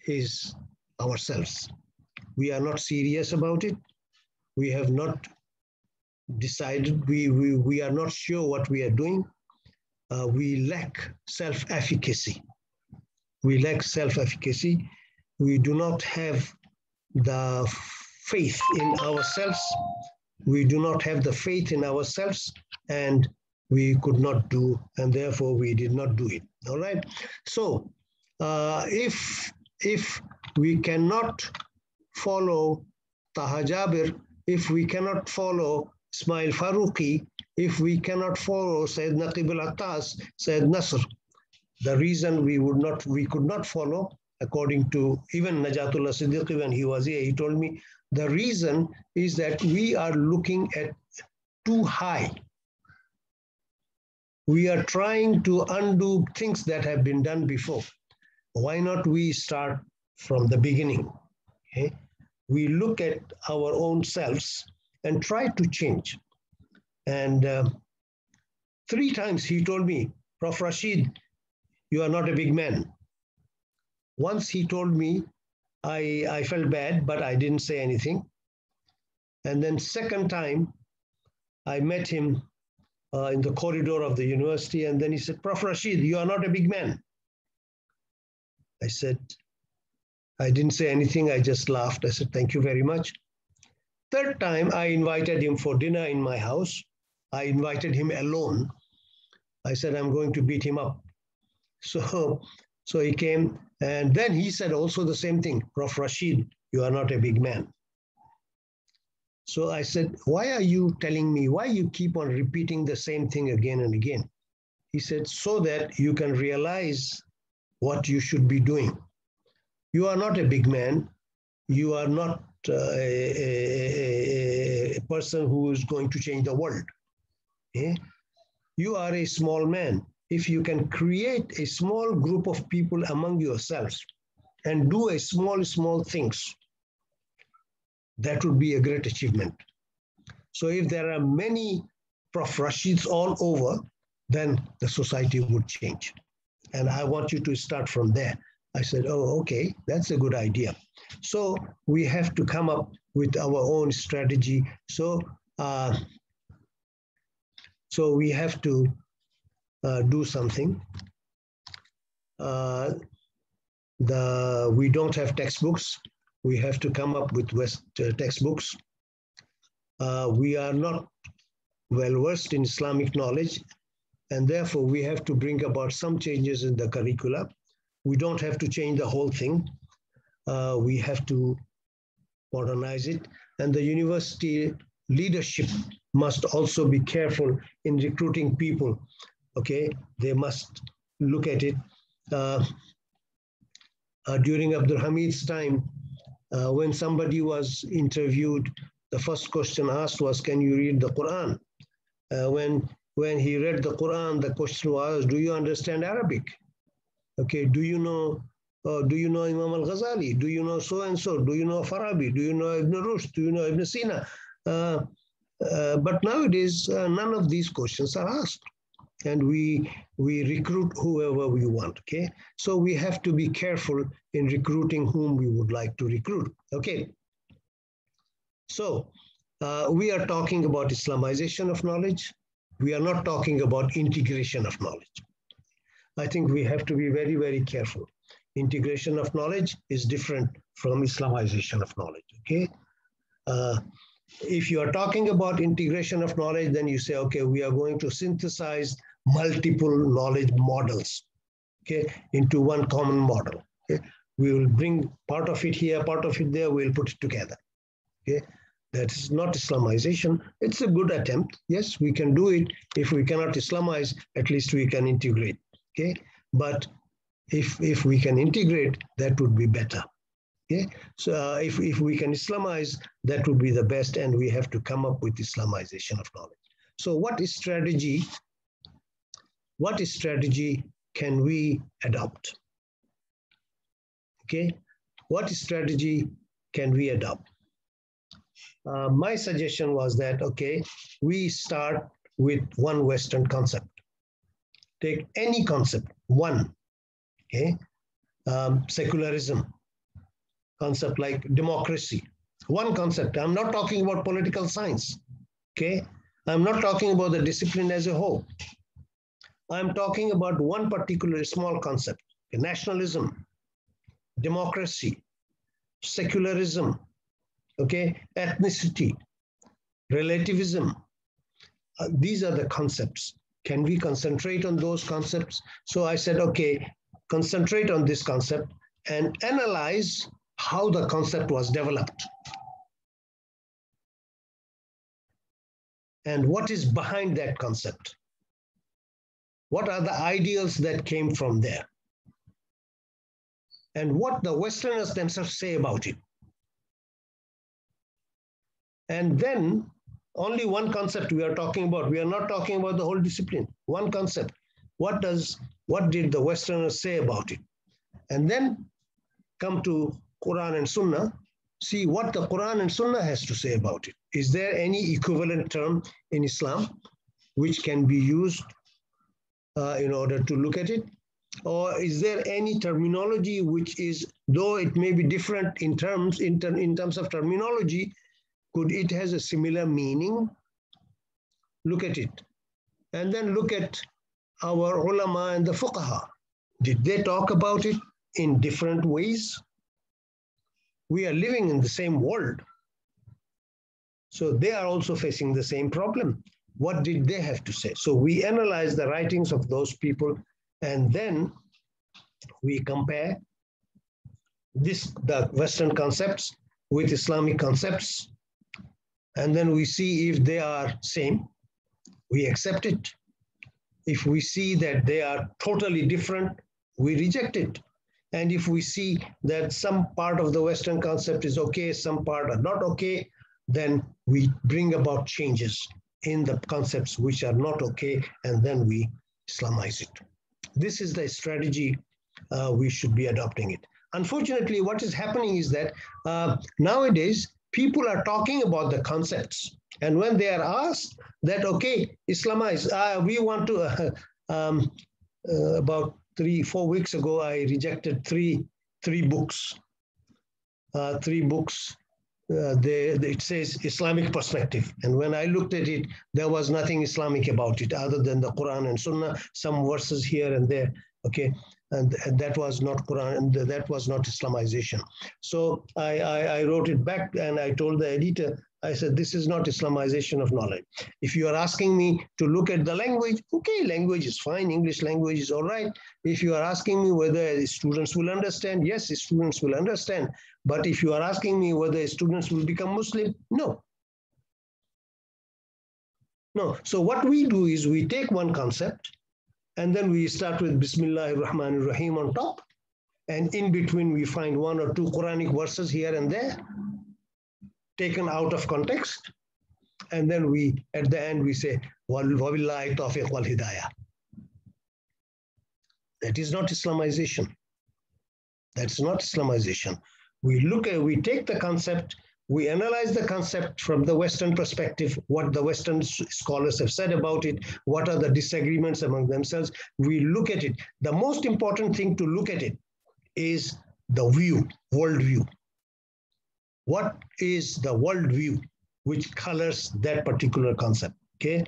is ourselves. We are not serious about it. We have not decided, we are not sure what we are doing. We lack self-efficacy. We lack self-efficacy. We do not have the faith in ourselves. We do not have the faith in ourselves, and we could not do, and therefore we did not do it. All right. So if we cannot follow Taha Jabir, if we cannot follow Ismail Faruqi, if we cannot follow Sayyid Naqib al-Attas, Sayyid Nasr, the reason we could not follow, according to even Najatullah Siddiqui when he was here, he told me, the reason is that we are looking at too high. We are trying to undo things that have been done before. Why not we start from the beginning? Okay? We look at our own selves and try to change. And 3 times he told me, Prof. Rashid, you are not a big man. Once he told me, I felt bad, but I didn't say anything. And then second time, I met him in the corridor of the university, and then he said, Prof. Rashid, you are not a big man. I said, I didn't say anything, I just laughed. I said, thank you very much. Third time, I invited him for dinner in my house. I invited him alone. I said, I'm going to beat him up. So he came, and then he said also the same thing, Prof. Rashid, you are not a big man. So I said, why are you telling me, why you keep on repeating the same thing again and again? He said, so that you can realize what you should be doing. You are not a big man. You are not a person who is going to change the world. Okay? You are a small man. If you can create a small group of people among yourselves and do a small things, that would be a great achievement. So if there are many Prof. Rashids all over, then the society would change. And I want you to start from there. I said, oh, okay, that's a good idea. So we have to come up with our own strategy. So we have to do something. We don't have textbooks. We have to come up with textbooks. We are not well versed in Islamic knowledge, and therefore we have to bring about some changes in the curricula. We don't have to change the whole thing. We have to modernize it. And the university leadership must also be careful in recruiting people. Okay, they must look at it. During Abdul Hamid's time, when somebody was interviewed, the first question asked was, can you read the Quran? When he read the Quran, the question was, do you understand Arabic? Okay, do you know Imam al-Ghazali? Do you know so-and-so? Do you know Farabi? Do you know Ibn Rushd? Do you know Ibn Sina? But nowadays, none of these questions are asked. And we recruit whoever we want, okay? So we have to be careful in recruiting whom we would like to recruit, okay? So we are talking about Islamization of knowledge. We are not talking about integration of knowledge. I think we have to be very, very careful. Integration of knowledge is different from Islamization of knowledge, okay? If you are talking about integration of knowledge, then you say, okay, we are going to synthesize multiple knowledge models, okay, into one common model. Okay? We will bring part of it here, part of it there, we'll put it together. Okay? That is not Islamization. It's a good attempt. Yes, we can do it. If we cannot Islamize, at least we can integrate. Okay? But if we can integrate, that would be better. Okay? So if we can Islamize, that would be the best, and we have to come up with Islamization of knowledge. So what strategy can we adopt? Okay, what strategy can we adopt? My suggestion was that, okay, we start with one Western concept. Take any concept, one, okay? Secularism, concept like democracy, one concept. I'm not talking about political science, okay? I'm not talking about the discipline as a whole. I'm talking about one particular small concept, okay? Nationalism, democracy, secularism, okay, ethnicity, relativism. These are the concepts. Can we concentrate on those concepts? So I said, okay, concentrate on this concept and analyze how the concept was developed. And what is behind that concept? What are the ideals that came from there? And what the Westerners themselves say about it. And then only one concept we are talking about. We are not talking about the whole discipline. One concept. What did the Westerners say about it? And then come to Quran and Sunnah, see what the Quran and Sunnah has to say about it. Is there any equivalent term in Islam which can be used in order to look at it? Or is there any terminology which is, though it may be different in terms of terminology, could it has a similar meaning? Look at it. And then look at our ulama and the fuqaha. Did they talk about it in different ways? We are living in the same world. So they are also facing the same problem. What did they have to say? So we analyze the writings of those people, and then we compare the Western concepts with Islamic concepts. and then we see if they are same, we accept it. If we see that they are totally different, we reject it. And if we see that some part of the Western concept is okay, some part are not okay, then we bring about changes in the concepts which are not okay, and then we Islamize it. This is the strategy we should be adopting it. Unfortunately, what is happening is that nowadays, people are talking about the concepts. And when they are asked that, okay, Islamize, we want to, about 3-4 weeks ago, I rejected three books. It says Islamic perspective. And when I looked at it, there was nothing Islamic about it other than the Quran and Sunnah, some verses here and there, okay? And that was not Quran, and that was not Islamization. So I wrote it back and I told the editor, I said, this is not Islamization of knowledge. If you are asking me to look at the language, okay, language is fine, English language is all right. If you are asking me whether students will understand, yes, students will understand. But if you are asking me whether students will become Muslim, no. No. So what we do is we take one concept, and then we start with Bismillahir Rahmanir Rahim on top. And in between, we find 1 or 2 Quranic verses here and there, taken out of context. And then we, at the end, we say, Wabillahi tawfiq wal hidayah. That is not Islamization. That's not Islamization. We take the concept, we analyze the concept from the Western perspective, what the Western scholars have said about it, what are the disagreements among themselves. We look at it. The most important thing to look at it is the view, worldview. What is the worldview which colors that particular concept, okay?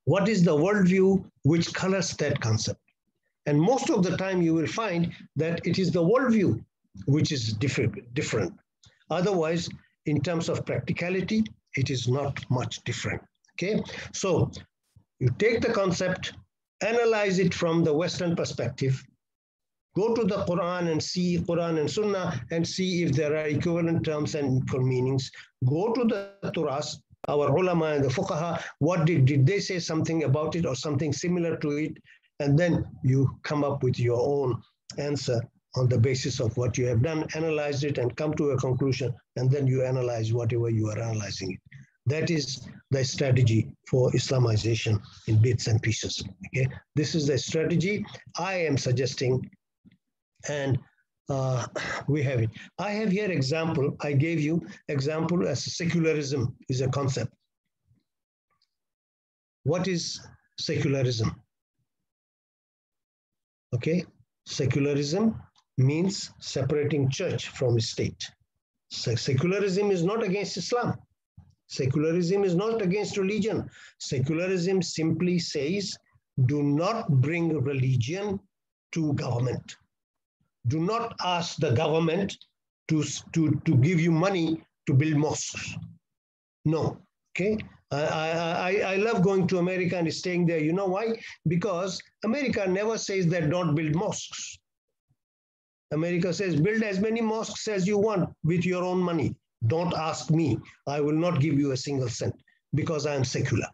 What is the worldview which colors that concept? And most of the time you will find that it is the worldview which is different. Otherwise, in terms of practicality, it is not much different, okay? So you take the concept, analyze it from the Western perspective, go to the Quran and see Quran and Sunnah and see if there are equivalent terms and equal meanings. Go to the Turas, our ulama and the fuqaha, what did they say something about it or something similar to it? And then you come up with your own answer on the basis of what you have done, analyze it and come to a conclusion, and then you analyze whatever you are analyzing it. That is the strategy for Islamization in bits and pieces, okay? This is the strategy I am suggesting, and we have it. I have here example, I gave you example as secularism is a concept. What is secularism? Okay, secularism means separating church from state. Secularism is not against Islam. Secularism is not against religion. Secularism simply says, do not bring religion to government. Do not ask the government to give you money to build mosques. No, okay? I love going to America and staying there. You know why? Because America never says that don't build mosques. America says, build as many mosques as you want with your own money. Don't ask me. I will not give you a single cent because I am secular.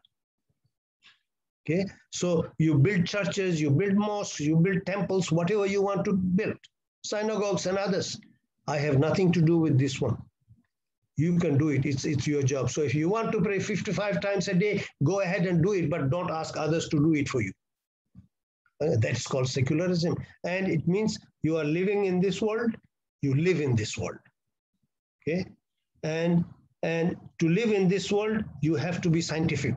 Okay, so you build churches, you build mosques, you build temples, whatever you want to build, synagogues and others. I have nothing to do with this one. You can do it. It's your job. So if you want to pray 55 times a day, go ahead and do it, but don't ask others to do it for you. That's called secularism. And it means you are living in this world, you live in this world. Okay? And to live in this world, you have to be scientific.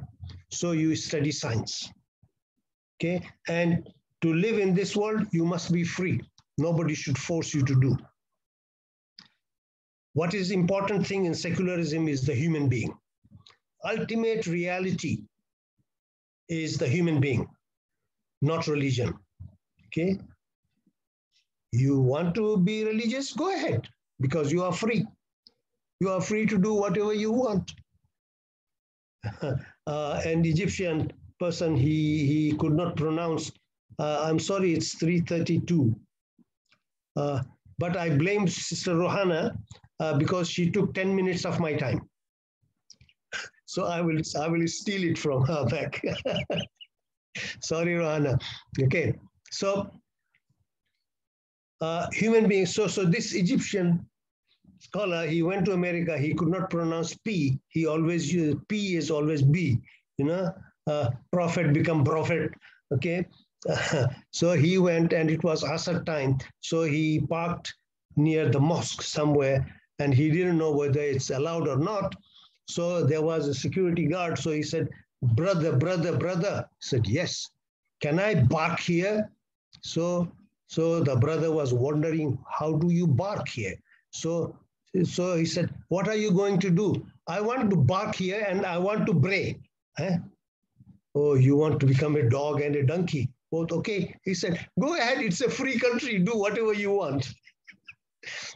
So you study science. Okay? And to live in this world, you must be free. Nobody should force you to do. What is important thing in secularism is the human being. Ultimate reality is the human being, not religion, okay? You want to be religious, go ahead, because you are free. You are free to do whatever you want. An Egyptian person, he could not pronounce, I'm sorry, it's 3:32. But I blame Sister Rohana because she took 10 minutes of my time. So I will steal it from her back. Sorry, Rohana. Okay, so human beings. So this Egyptian scholar, he went to America. He could not pronounce P. He always used P is always B. You know, prophet become prophet. Okay, so he went, and it was Asr time. So he parked near the mosque somewhere, and he didn't know whether it's allowed or not. So there was a security guard. So he said, brother, brother, brother. He said, yes. Can I bark here? So the brother was wondering, how do you bark here? So he said, what are you going to do? I want to bark here and I want to bray. Oh, you want to become a dog and a donkey? Both okay. He said, go ahead. It's a free country. Do whatever you want.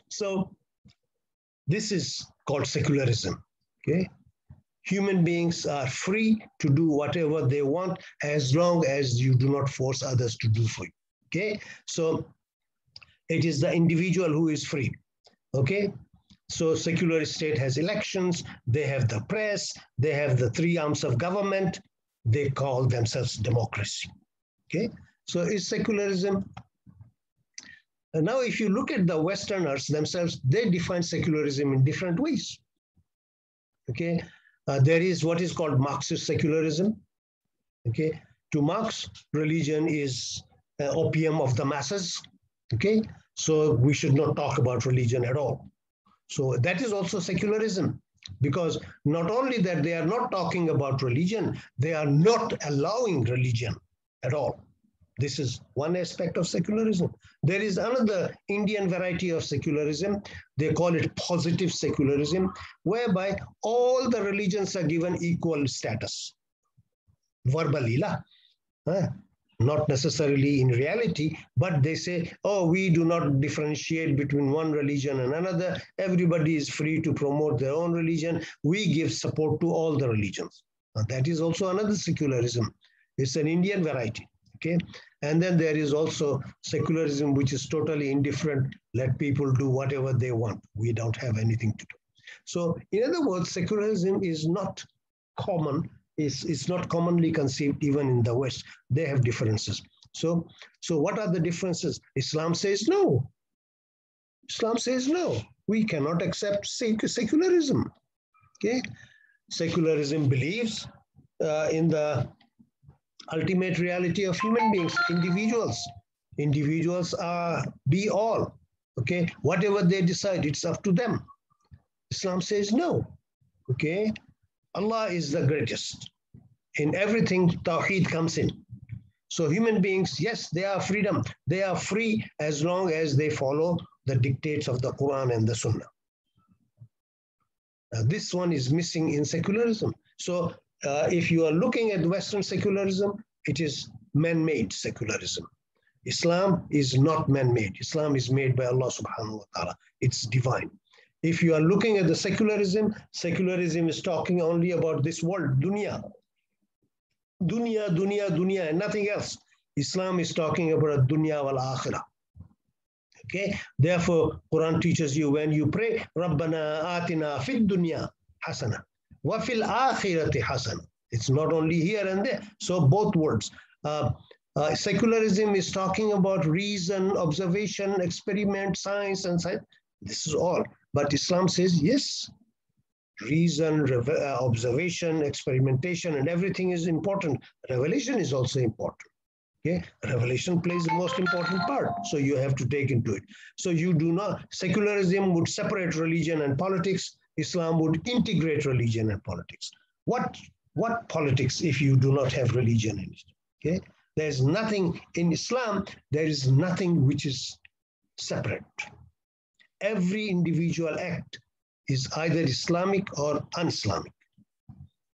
So this is called secularism. Okay. Human beings are free to do whatever they want as long as you do not force others to do for you. Okay. So it is the individual who is free. Okay. So secular state has elections, they have the press, they have the three arms of government, they call themselves democracy. Okay. So is secularism. And now if you look at the Westerners themselves, they define secularism in different ways. Okay. There is what is called Marxist secularism. Okay. To Marx, religion is opium of the masses. Okay. So we should not talk about religion at all. So that is also secularism, because not only that they are not talking about religion, they are not allowing religion at all. This is one aspect of secularism. There is another Indian variety of secularism. They call it positive secularism, whereby all the religions are given equal status. Verbally, not necessarily in reality, but they say, oh, we do not differentiate between one religion and another. Everybody is free to promote their own religion. We give support to all the religions. Now, that is also another secularism. It's an Indian variety. Okay. And then there is also secularism, which is totally indifferent. Let people do whatever they want. We don't have anything to do. So in other words, secularism is not common. It's not commonly conceived even in the West. They have differences. So what are the differences? Islam says no. Islam says no. We cannot accept secularism. Okay. Secularism believes in the ultimate reality of human beings, individuals. Individuals are be all. Okay. Whatever they decide, it's up to them. Islam says no. Okay. Allah is the greatest. In everything, Tawheed comes in. So human beings, yes, they are freedom. They are free as long as they follow the dictates of the Quran and the Sunnah. Now, this one is missing in secularism. So if you are looking at Western secularism, it is man-made secularism. Islam is not man-made. Islam is made by Allah subhanahu wa ta'ala. It's divine. If you are looking at the secularism, secularism is talking only about this world, dunya. Dunya, dunya, dunya, and nothing else. Islam is talking about dunya wal akhirah. Okay, therefore, Quran teaches you when you pray, Rabbana atina fid dunya hasana, wa fil akhirati hasana. It's not only here and there. So both words. Secularism is talking about reason, observation, experiment, science, and science. This is all. But Islam says, yes, reason, observation, experimentation, and everything is important. Revelation is also important. Okay? Revelation plays the most important part. So you have to take into it. So you do not, secularism would separate religion and politics. Islam would integrate religion and politics. What politics if you do not have religion in it? Okay? There's nothing in Islam, there is nothing which is separate. Every individual act is either Islamic or un-Islamic.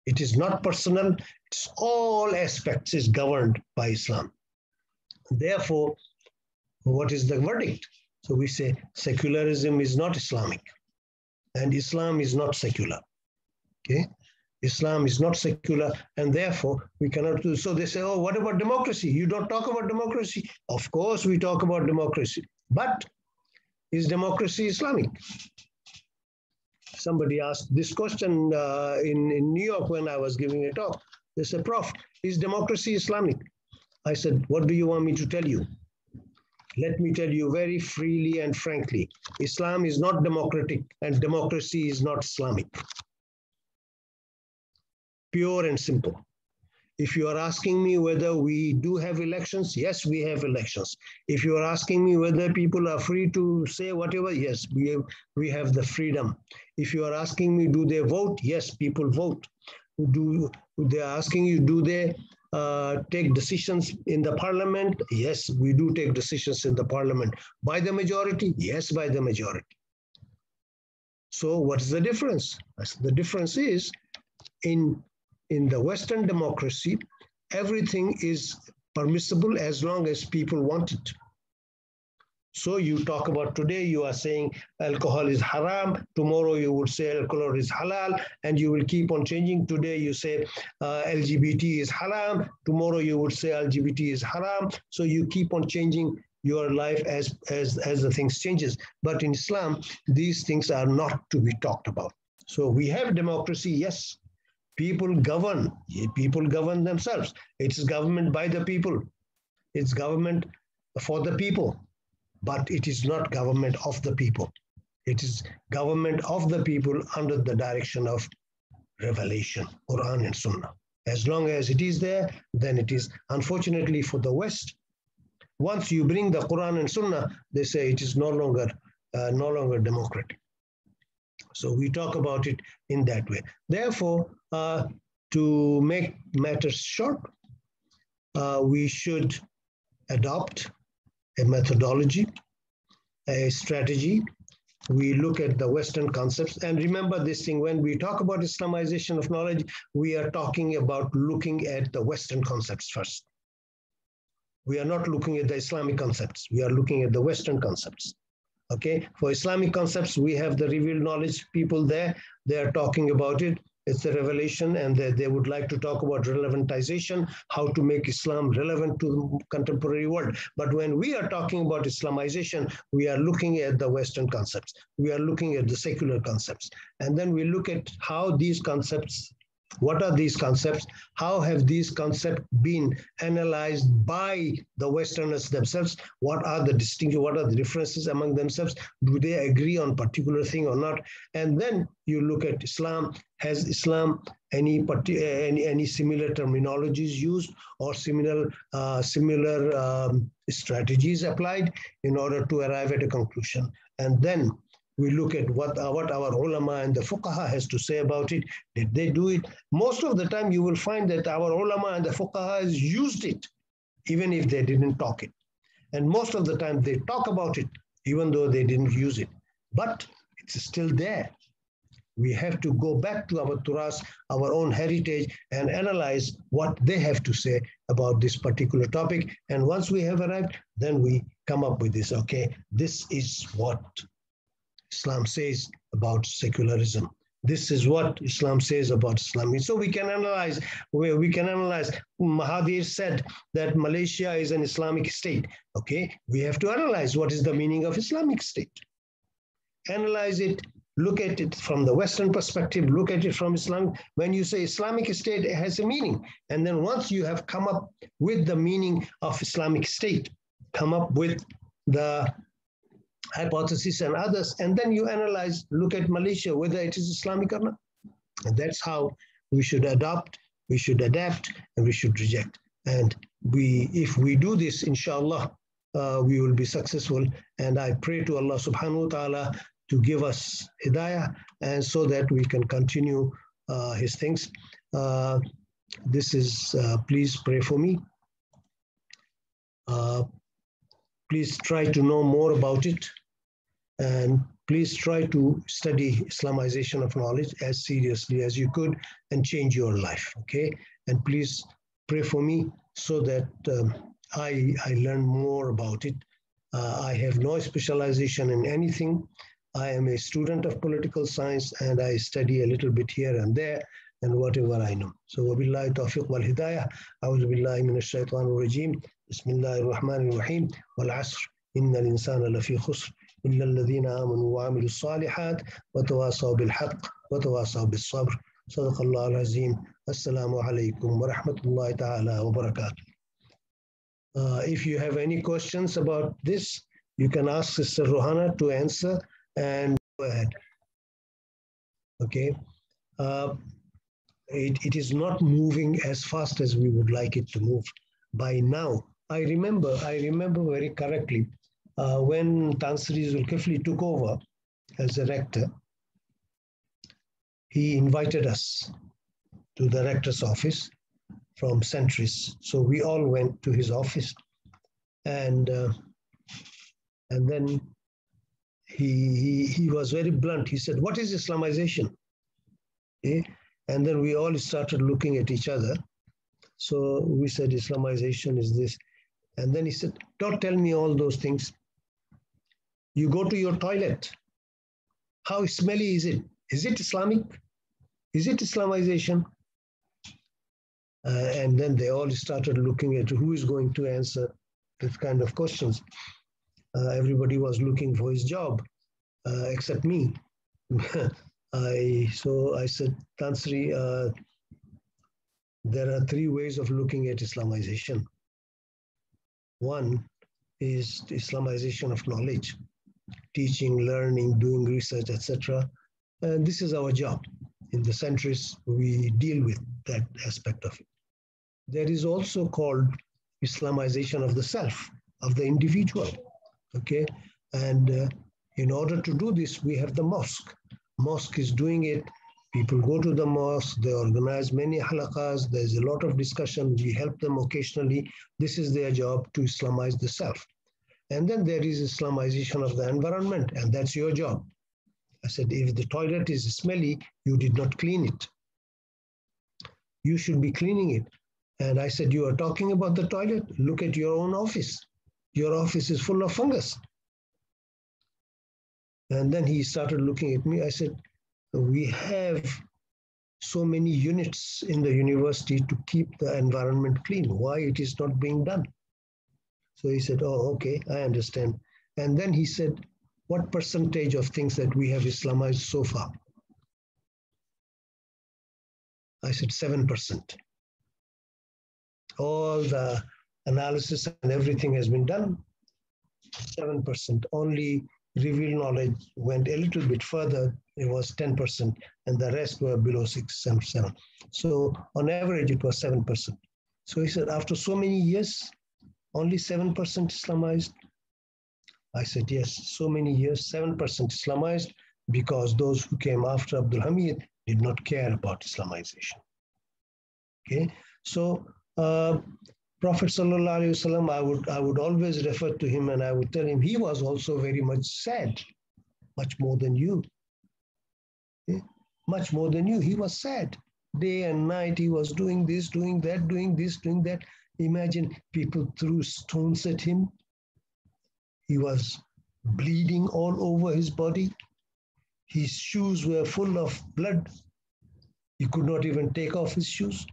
It is not personal, it's all aspects is governed by Islam. Therefore, what is the verdict? So we say secularism is not Islamic and Islam is not secular. Okay? Islam is not secular and therefore we cannot do. So they say, oh, what about democracy? You don't talk about democracy. Of course we talk about democracy, but is democracy Islamic? somebody asked this question in New York when I was giving a talk. They said, Prof, is democracy Islamic? I said, what do you want me to tell you? Let me tell you very freely and frankly, Islam is not democratic and democracy is not Islamic. Pure and simple. If you are asking me whether we do have elections, yes, we have elections. If you are asking me whether people are free to say whatever, yes, we have the freedom. If you are asking me, do they vote? Yes, people vote. They are asking you, do they take decisions in the parliament? Yes, we do take decisions in the parliament. By the majority? Yes, by the majority. So what is the difference? The difference is in the Western democracy, everything is permissible as long as people want it. So you talk about today, you are saying alcohol is haram. Tomorrow you would say alcohol is halal, and you will keep on changing. Today you say LGBT is haram. Tomorrow you would say LGBT is haram. So you keep on changing your life as the things changes. But in Islam, these things are not to be talked about. So we have democracy, yes. People govern themselves. It's government by the people. It's government for the people, but it is not government of the people. It is government of the people under the direction of revelation, Quran and Sunnah. As long as it is there, then it is. Unfortunately for the West, once you bring the Quran and Sunnah, they say it is no longer democratic. So we talk about it in that way. Therefore, to make matters short, we should adopt a methodology, a strategy. We look at the Western concepts. And remember this thing, when we talk about Islamization of knowledge, we are talking about looking at the Western concepts first. We are not looking at the Islamic concepts. We are looking at the Western concepts. Okay, for Islamic concepts, we have the revealed knowledge people there. They are talking about it. It's a revelation, and they would like to talk about relevantization, how to make Islam relevant to the contemporary world. But when we are talking about Islamization, we are looking at the Western concepts. We are looking at the secular concepts. And then we look at how these concepts, what are these concepts? How have these concepts been analyzed by the Westerners themselves? What are the distinctions? What are the differences among themselves? Do they agree on particular thing or not? And then you look at Islam. Has Islam any similar terminologies used or similar strategies applied in order to arrive at a conclusion? And then we look at what our ulama and the fuqaha has to say about it. Did they do it? Most of the time you will find that our ulama and the fuqaha has used it, even if they didn't talk it. And most of the time they talk about it, even though they didn't use it. But it's still there. We have to go back to our turas, our own heritage, and analyze what they have to say about this particular topic. And once we have arrived, then we come up with this, okay, this is what Islam says about secularism. This is what Islam says about Islam. So we can analyze, Mahathir said that Malaysia is an Islamic state. Okay, we have to analyze what is the meaning of Islamic state. Analyze it, look at it from the Western perspective, look at it from Islam. When you say Islamic state, it has a meaning. And then once you have come up with the meaning of Islamic state, come up with the hypothesis and others, and then you analyze, look at Malaysia, whether it is Islamic or not. And that's how we should adopt, we should adapt, and we should reject. And if we do this, inshallah, we will be successful. And I pray to Allah subhanahu wa ta'ala to give us hidayah, and so that we can continue his things. This is, please pray for me. Please try to know more about it, and please try to study Islamization of knowledge as seriously as you could and change your life, okay? And please pray for me so that I learn more about it. I have no specialization in anything. I am a student of political science, and I study a little bit here and there and whatever I know. So, wabillahi tawfiq wal hidayah. A'udhu billahi minash shaitanir rajim. Bismillahir rahmanir rahim. Wal asr. Innal insana lafi khusr. إلا الذين آمنوا وعملوا الصالحات وتواصوا بالحق وتواصوا بالصبر. صدق الله العظيم. السلام عليكم ورحمة الله تعالى وبركاته. If you have any questions about this, you can ask Sister Rohana to answer, and go ahead. Okay. It is not moving as fast as we would like it to move. By now, I remember very correctly when Tansri Zulkifli took over as a rector, he invited us to the rector's office from Centris. So we all went to his office, and then he was very blunt. He said, "What is Islamization?" Okay? And then we all started looking at each other. So we said, Islamization is this. And then he said, "Don't tell me all those things. You go to your toilet. How smelly is it? Is it Islamic? Is it Islamization?" And then they all started looking at who is going to answer this kind of questions. Everybody was looking for his job, except me. So I said, "Tansri, there are three ways of looking at Islamization. One is Islamization of knowledge, teaching, learning, doing research, etc. And this is our job. In the centuries, we deal with that aspect of it. There is also called Islamization of the self, of the individual. Okay, and in order to do this, we have the mosque. Mosque is doing it. People go to the mosque, they organize many halaqas, there's a lot of discussion, we help them occasionally. This is their job, to Islamize the self. And then there is Islamization of the environment, and that's your job. I said, if the toilet is smelly, you did not clean it. You should be cleaning it. And I said, you are talking about the toilet? Look at your own office. Your office is full of fungus. And then he started looking at me. I said, we have so many units in the university to keep the environment clean. Why it is not being done? So he said, oh, okay, I understand. And then he said, what percentage of things that we have Islamized so far? I said 7%. All the analysis and everything has been done. 7%. Only revealed knowledge went a little bit further. It was 10%, and the rest were below 6, 7. So on average, it was 7%. So he said, after so many years, only 7% Islamized? I said, yes, so many years, 7% Islamized, because those who came after Abdul Hamid did not care about Islamization. Okay, so Prophet Sallallahu Alaihi Wasallam, I would always refer to him, and I would tell him he was also very much sad, much more than you. Okay? Much more than you. He was sad. Day and night he was doing this, doing that, doing this, doing that. Imagine people threw stones at him. He was bleeding all over his body. His shoes were full of blood. He could not even take off his shoes.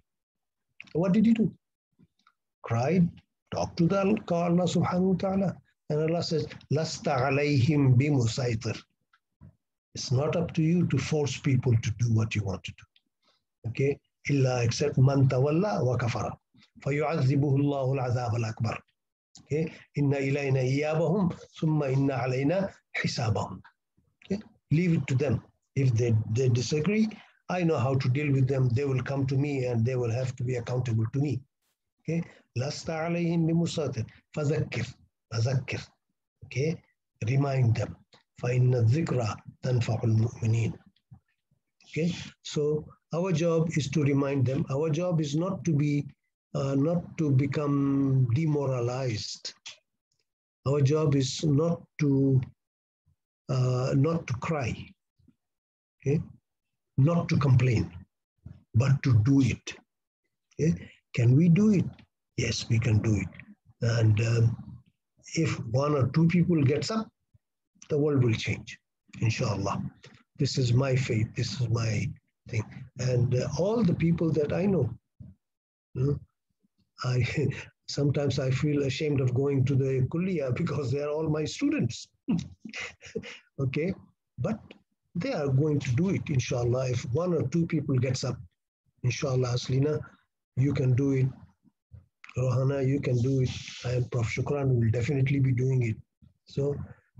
What did he do? Cried, talked to Allah subhanahu wa ta'ala. And Allah says, Lasta alayhim bimusaitir. It's not up to you to force people to do what you want to do. Okay? Illa except man tawalla wa kafara. فَيُعَذِّبُهُ اللَّهُ الْعَذَابَ الْأَكْبَرِ. Okay? Inna ilayna iyabahum, summa inna alayna hisabahum. Okay? Leave it to them. If they disagree, I know how to deal with them. They will come to me and they will have to be accountable to me. Okay? Lasta alayhim bimusatir. Fadhakkir. Okay? Remind them. فَإِنَّ الذِّكْرَ تَنْفَعُ الْمُؤْمِنِينَ. Okay? So our job is to remind them. Our job is not to become demoralized. Our job is not to cry. Okay? Not to complain, but to do it. Okay? Can we do it? Yes, we can do it. And if one or two people gets up, the world will change, inshallah. This is my faith. This is my thing. And all the people that I know, sometimes I feel ashamed of going to the kulliyah because they are all my students. Okay, but they are going to do it, inshallah. If one or two people gets up, inshallah, Aslina, you can do it. Rohana, you can do it. And Prof. Shukran will definitely be doing it. So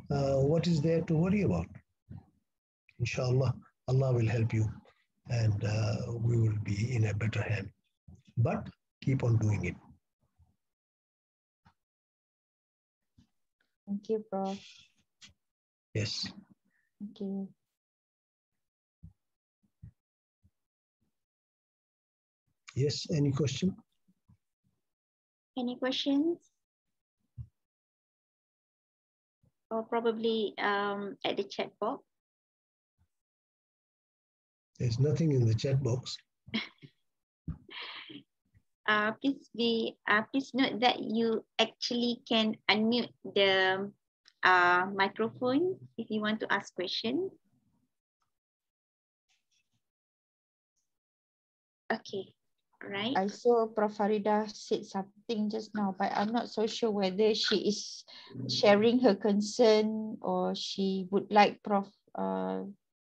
what is there to worry about? Inshallah, Allah will help you and we will be in a better hand. But keep on doing it. Thank you, Prof. Yes. Thank you. Yes, any question? Any questions? Or probably at the chat box. There's nothing in the chat box. Please note that you actually can unmute the microphone if you want to ask questions. Okay, right. I saw Prof. Farida said something just now, but I'm not so sure whether she is sharing her concern or she would like Prof.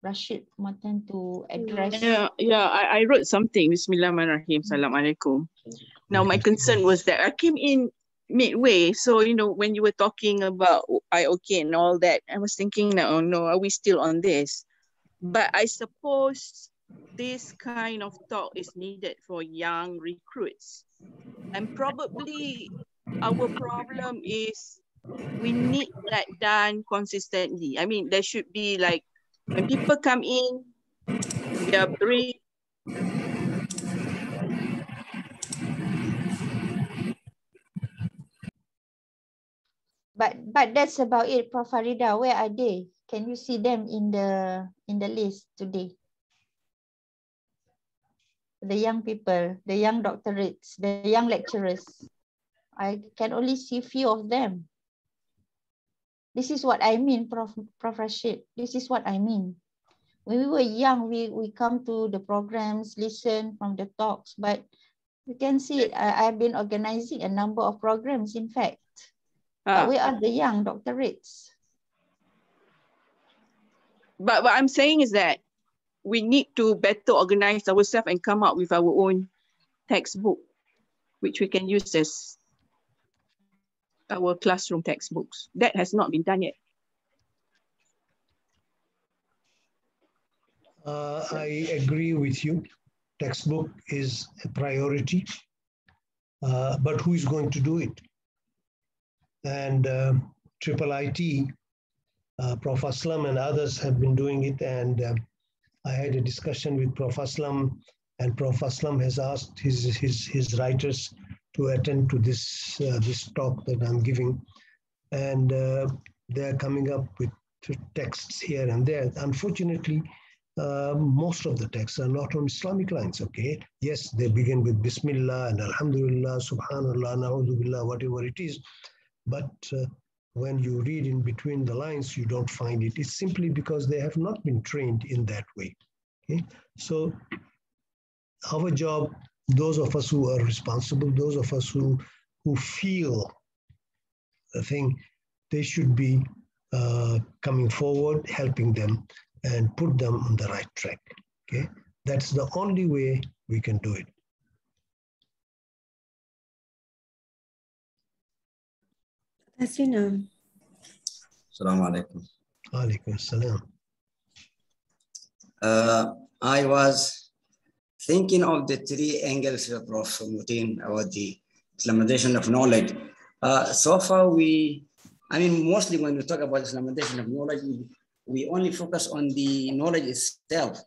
Rashid Moten to address. Yeah, I wrote something. Bismillahirrahmanirrahim. Assalamualaikum. Now, my concern was that I came in midway. So, you know, when you were talking about IOK and all that, I was thinking, oh no, are we still on this? But I suppose this kind of talk is needed for young recruits. And probably our problem is we need that done consistently. I mean, there should be like, when people come in, we are brief. But that's about it, Prof. Farida. Where are they? Can you see them in the list today? The young people, the young doctorates, the young lecturers. I can only see few of them. This is what I mean, Prof. Rashid. This is what I mean. When we were young, we come to the programs, listen from the talks, but you can see it. I've been organizing a number of programs, in fact. But where are the young doctorates? But what I'm saying is that we need to better organize ourselves and come up with our own textbook, which we can use as our classroom textbooks. That has not been done yet. I agree with you. Textbook is a priority, but who is going to do it? And IIIT, Prof. Aslam and others have been doing it. And I had a discussion with Prof. Aslam, and Prof. Aslam has asked his writers to attend to this talk that I'm giving. And they're coming up with texts here and there. Unfortunately, most of the texts are not on Islamic lines, okay? Yes, they begin with Bismillah and Alhamdulillah, Subhanallah, Na'udhu Billah, whatever it is. But when you read in between the lines, you don't find it. It's simply because they have not been trained in that way, okay? So our job, those of us who are responsible, those of us who feel the thing, they should be coming forward, helping them, and put them on the right track, okay? That's the only way we can do it. Assalamu alaikum. Alaikum assalam. I was thinking of the three angles of Prof. Moten about the Islamization of knowledge. So far, mostly when we talk about Islamization of knowledge, we only focus on the knowledge itself.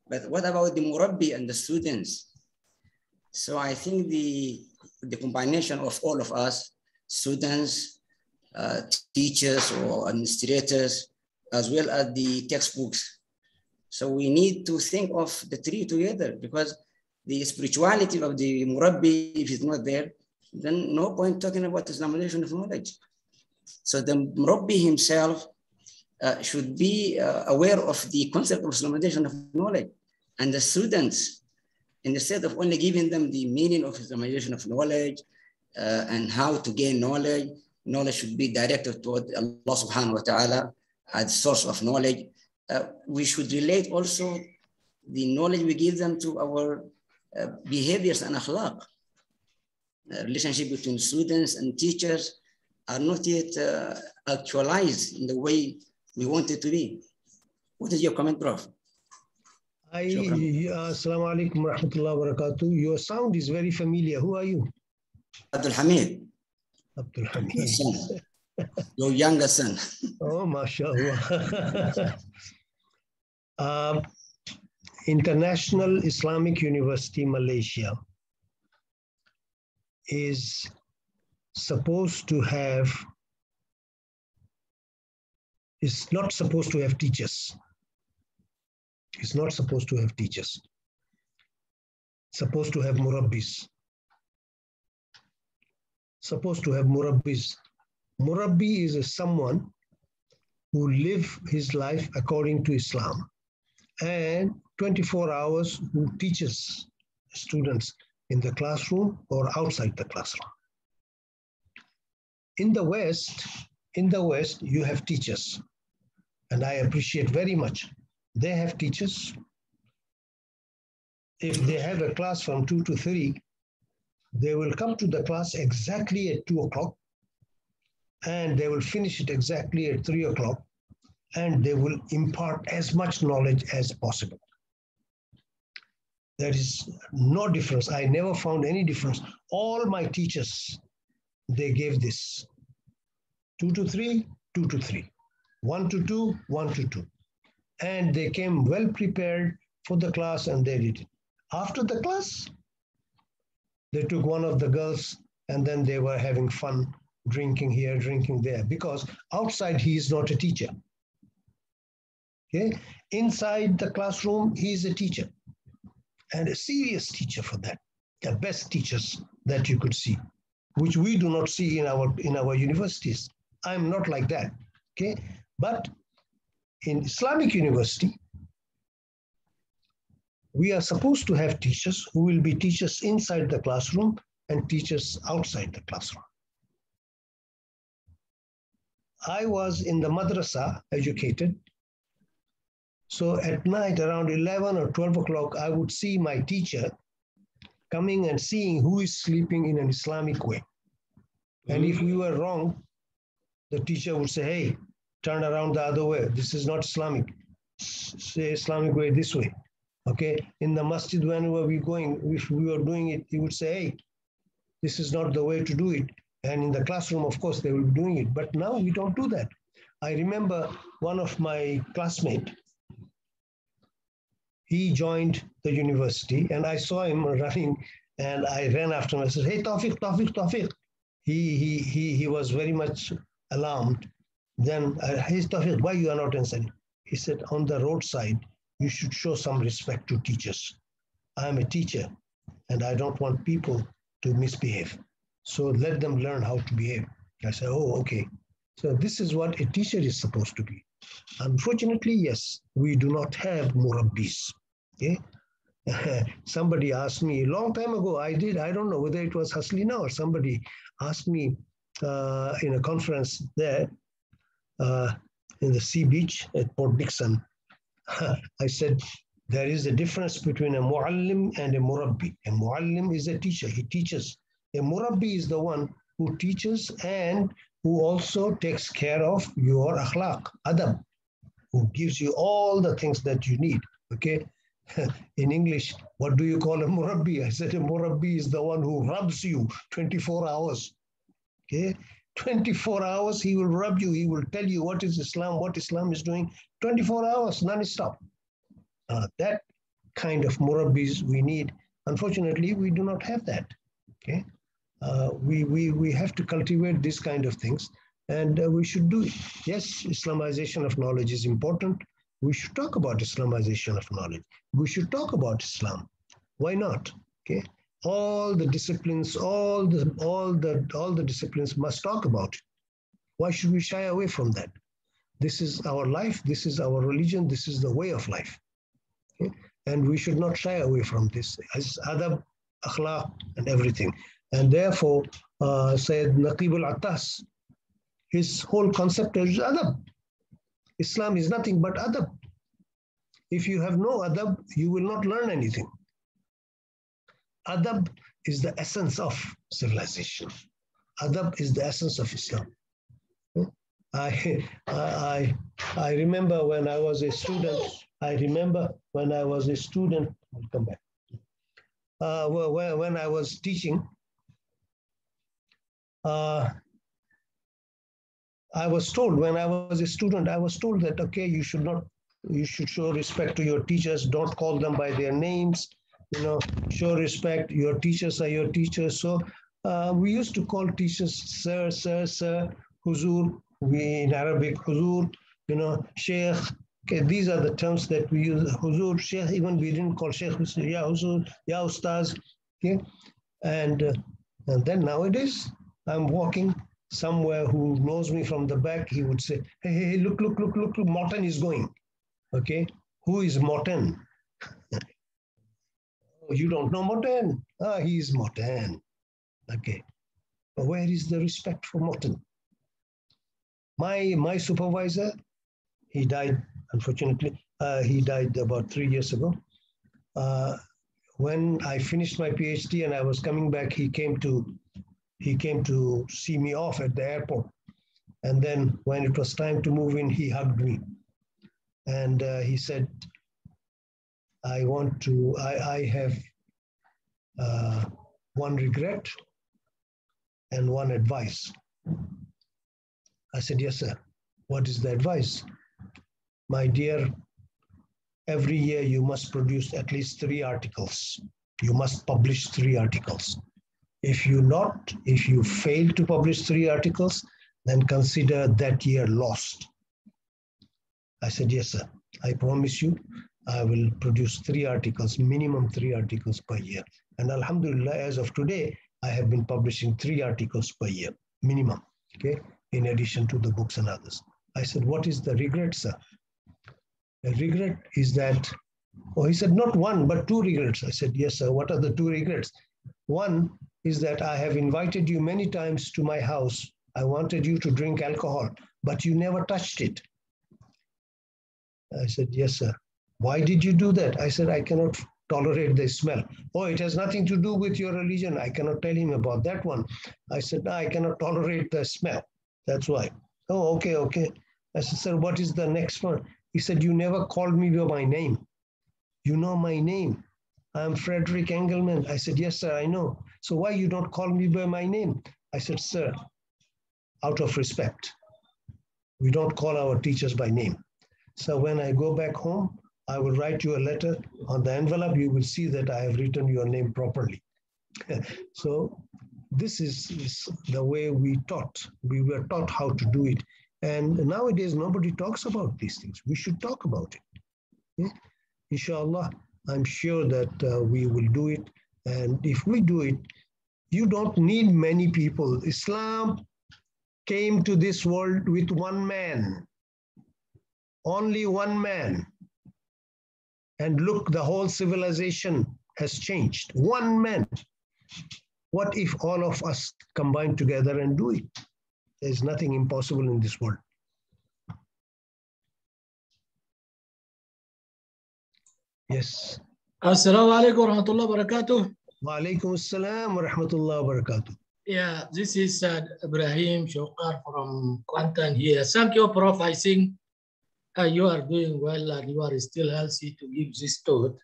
But what about the Murabi and the students? So I think the combination of all of us, students, teachers or administrators, as well as the textbooks. So we need to think of the three together, because the spirituality of the Murabi, if it's not there, then no point talking about Islamization of knowledge. So the Murabi himself should be aware of the concept of Islamization of knowledge. And the students, instead of only giving them the meaning of Islamization of knowledge and how to gain knowledge, knowledge should be directed toward Allah subhanahu wa ta'ala as source of knowledge. We should relate also the knowledge we give them to our behaviors and akhlaq. Relationship between students and teachers are not yet actualized in the way we want it to be. What is your comment, Prof? Assalamu alaikum wa rahmatullahi wa barakatuh. Your sound is very familiar. Who are you? Abdul Hamid. Abdul Hamid. Your younger son. Oh, mashallah. International Islamic University, Malaysia is supposed to have, is not supposed to have teachers. It's not supposed to have teachers. It's supposed to have Murabis. Supposed to have Murabis. Murabi is someone who live his life according to Islam, and 24 hours who teaches students in the classroom or outside the classroom. In the West, you have teachers, and I appreciate very much. They have teachers. If they have a class from 2 to 3, they will come to the class exactly at 2 o'clock, and they will finish it exactly at 3 o'clock, and they will impart as much knowledge as possible. There is no difference. I never found any difference. All my teachers, they gave this. 2 to 3, 2 to 3. 1 to 2, 1 to 2. And they came well prepared for the class, and they did it. After the class, they took one of the girls, and then they were having fun, drinking here, drinking there, because outside he is not a teacher. Okay? Inside the classroom, he is a teacher, and a serious teacher for that. The best teachers that you could see, which we do not see in our universities. I'm not like that. Okay? But in Islamic university, we are supposed to have teachers who will be teachers inside the classroom and teachers outside the classroom. I was in the madrasa educated. So at night around 11 or 12 o'clock, I would see my teacher coming and seeing who is sleeping in an Islamic way. And if we were wrong, the teacher would say, hey, turn around the other way. This is not Islamic. Say Islamic way this way. Okay. In the masjid, whenever we going, if we were doing it, he would say, hey, this is not the way to do it. And in the classroom, of course, they will be doing it. But now we don't do that. I remember one of my classmates, he joined the university, and I saw him running, and I ran after him. I said, hey, Tawfiq, Tawfiq, Tawfiq. He was very much alarmed. Then, hey, Tawfiq, why you are not answering? He said, on the roadside, you should show some respect to teachers. I am a teacher, and I don't want people to misbehave. So let them learn how to behave. I said, oh, okay. So this is what a teacher is supposed to be. Unfortunately, yes, we do not have Murabbis. Okay? Somebody asked me a long time ago, I don't know whether it was Haslina or somebody asked me in a conference there in the sea beach at Port Dickson. I said, there is a difference between a Muahallam and a Murabi. A Muahallam is a teacher, he teaches. A Murabi is the one who teaches and who also takes care of your akhlaq, adab, who gives you all the things that you need, okay? In English, what do you call a Murabi? I said a Murabi is the one who rubs you 24 hours, okay? 24 hours, he will rub you, he will tell you what is Islam, what Islam is doing, 24 hours, non-stop. That kind of Murabis we need. Unfortunately, we do not have that, okay? We have to cultivate this kind of things, and we should do it. Yes, Islamization of knowledge is important. We should talk about Islamization of knowledge. We should talk about Islam. Why not? Okay, all the disciplines, all the disciplines must talk about it. Why should we shy away from that? This is our life. This is our religion. This is the way of life, okay? And we should not shy away from this. As adab, akhlaq, and everything. And therefore, Sayyid Naqib al-Attas, His whole concept is adab. Islam is nothing but adab. If you have no adab, you will not learn anything. Adab is the essence of civilization. Adab is the essence of Islam. I remember when I was a student. I'll come back. When I was teaching, I was told when I was a student, I was told that, okay, you should show respect to your teachers. Don't call them by their names. Show respect. Your teachers are your teachers. So we used to call teachers sir, sir, sir, huzur. We in Arabic, huzur, sheikh. Okay, these are the terms that we use. Huzur, sheikh. Even we didn't call sheikh. We said, ya huzur, ya ustaz. Okay, and then nowadays I'm walking somewhere. Who knows me from the back? He would say, hey, look, Moten is going. Okay, who is Moten? Oh, you don't know Moten? Ah, he is Moten. Okay, but where is the respect for Moten? My supervisor, he died, unfortunately. He died about 3 years ago. When I finished my PhD and I was coming back, he came to see me off at the airport. And then when it was time to move in, he hugged me. And he said, I have one regret and one advice. I said, yes, sir. What is the advice? My dear, every year you must produce at least 3 articles. You must publish 3 articles. If you fail to publish 3 articles, then consider that year lost. I said, yes, sir. I promise you, I will produce 3 articles, minimum 3 articles per year. And alhamdulillah, as of today, I have been publishing 3 articles per year, minimum, okay, in addition to the books and others. I said, what is the regret, sir? The regret is that, he said, not 1, but 2 regrets. I said, yes, sir. What are the 2 regrets? 1 is that I have invited you many times to my house. I wanted you to drink alcohol, but you never touched it. I said, yes, sir. Why did you do that? I said, I cannot tolerate the smell. Oh, it has nothing to do with your religion. I cannot tell him about that one. I said, no, I cannot tolerate the smell. That's why. Oh, okay. I said, sir, what is the next one? He said, you never called me by my name. You know my name. I'm Frederick Engelman. I said, yes, sir, I know. So why you don't call me by my name? I said, sir, out of respect, we don't call our teachers by name. So when I go back home, I will write you a letter. On the envelope, you will see that I have written your name properly. So this is the way we were taught how to do it. And nowadays, nobody talks about these things. We should talk about it. Yeah? Inshallah, I'm sure that we will do it. And if we do it, you don't need many people. Islam came to this world with 1 man. Only 1 man. And look, the whole civilization has changed. 1 man. What if all of us combine together and do it? There's nothing impossible in this world. Yes. Assalamu alaikum wa rahmatullahi wa barakatuh. Wa alaikum assalam wa rahmatullahi wa barakatuh. Yeah, this is Ibrahim Shokar from Kuantan here. Thank you, Prof. I think you are doing well and you are still healthy to give this talk.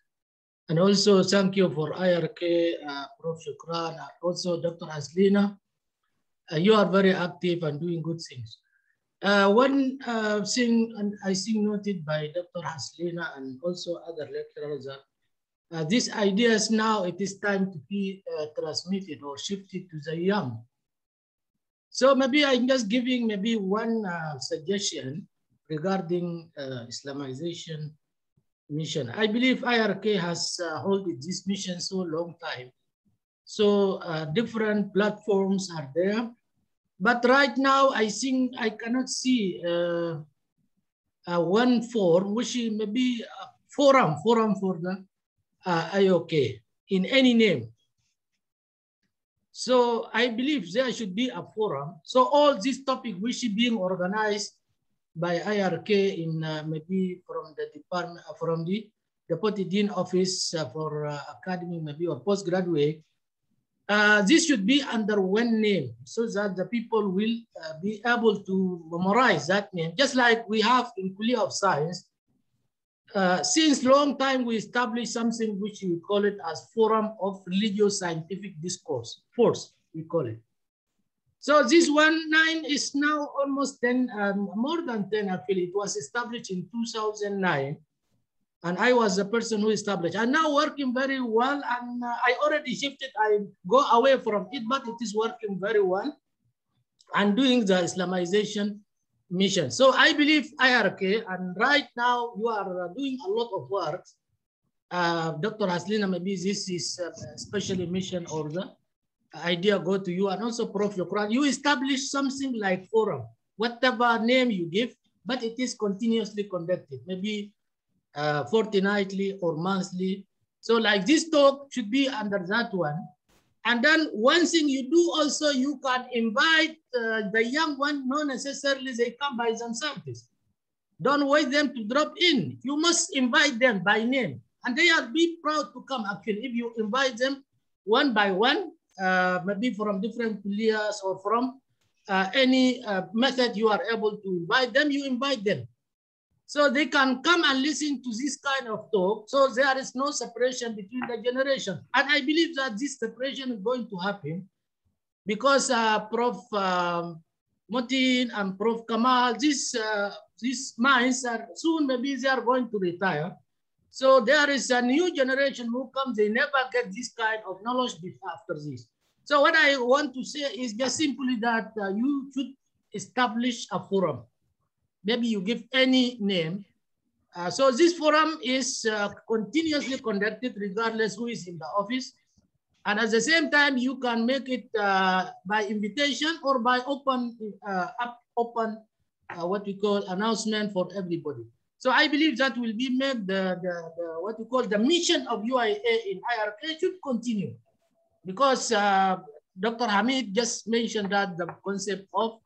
And also thank you for IRK, Prof. Shukran, and also Dr. Aslina. You are very active and doing good things. One thing I think noted by Dr. Aslina and also other lecturers that these ideas now it is time to be transmitted or shifted to the young. So maybe I'm just giving maybe one suggestion regarding Islamization mission. I believe IRK has held this mission so long time. So different platforms are there. But right now, I think I cannot see one form, which is maybe a forum for the IOK in any name. So I believe there should be a forum. So all this topic which is being organized by IRK in maybe from the department, from the Deputy Dean Office for academic maybe or postgraduate, this should be under one name so that the people will be able to memorize that name. Just like we have in Kulia of Science, since long time we established something which we call it as Forum of Religious Scientific Discourse, FORCE we call it. So this 19 is now almost 10, more than 10 actually. It was established in 2009. And I was the person who established. And now working very well. And I already shifted. I go away from it, but it is working very well. And doing the Islamization mission. So I believe IRK, and right now you are doing a lot of work. Dr. Haslina, maybe this is especially mission or the idea go to you, and also Prof. Yukran. You establish something like forum, whatever name you give, but it is continuously conducted, maybe fortnightly or monthly. So like this talk should be under that one. And then one thing you do also, you can invite the young one, not necessarily they come by themselves. Don't wait them to drop in. You must invite them by name. And they are be proud to come actually. If you invite them one by one, maybe from different kuliyas or from any method you are able to invite them, you invite them. So they can come and listen to this kind of talk. So there is no separation between the generation. And I believe that this separation is going to happen because Prof. Moten and Prof. Kamal, these minds are soon, maybe they are going to retire. So there is a new generation who comes, they never get this kind of knowledge after this. So what I want to say is just simply that you should establish a forum. Maybe you give any name. So this forum is continuously conducted regardless who is in the office. And at the same time, you can make it by invitation or by open what we call announcement for everybody. So I believe that will be made the what we call the mission of UIA in IRK should continue. Because Dr. Hamid just mentioned that the concept of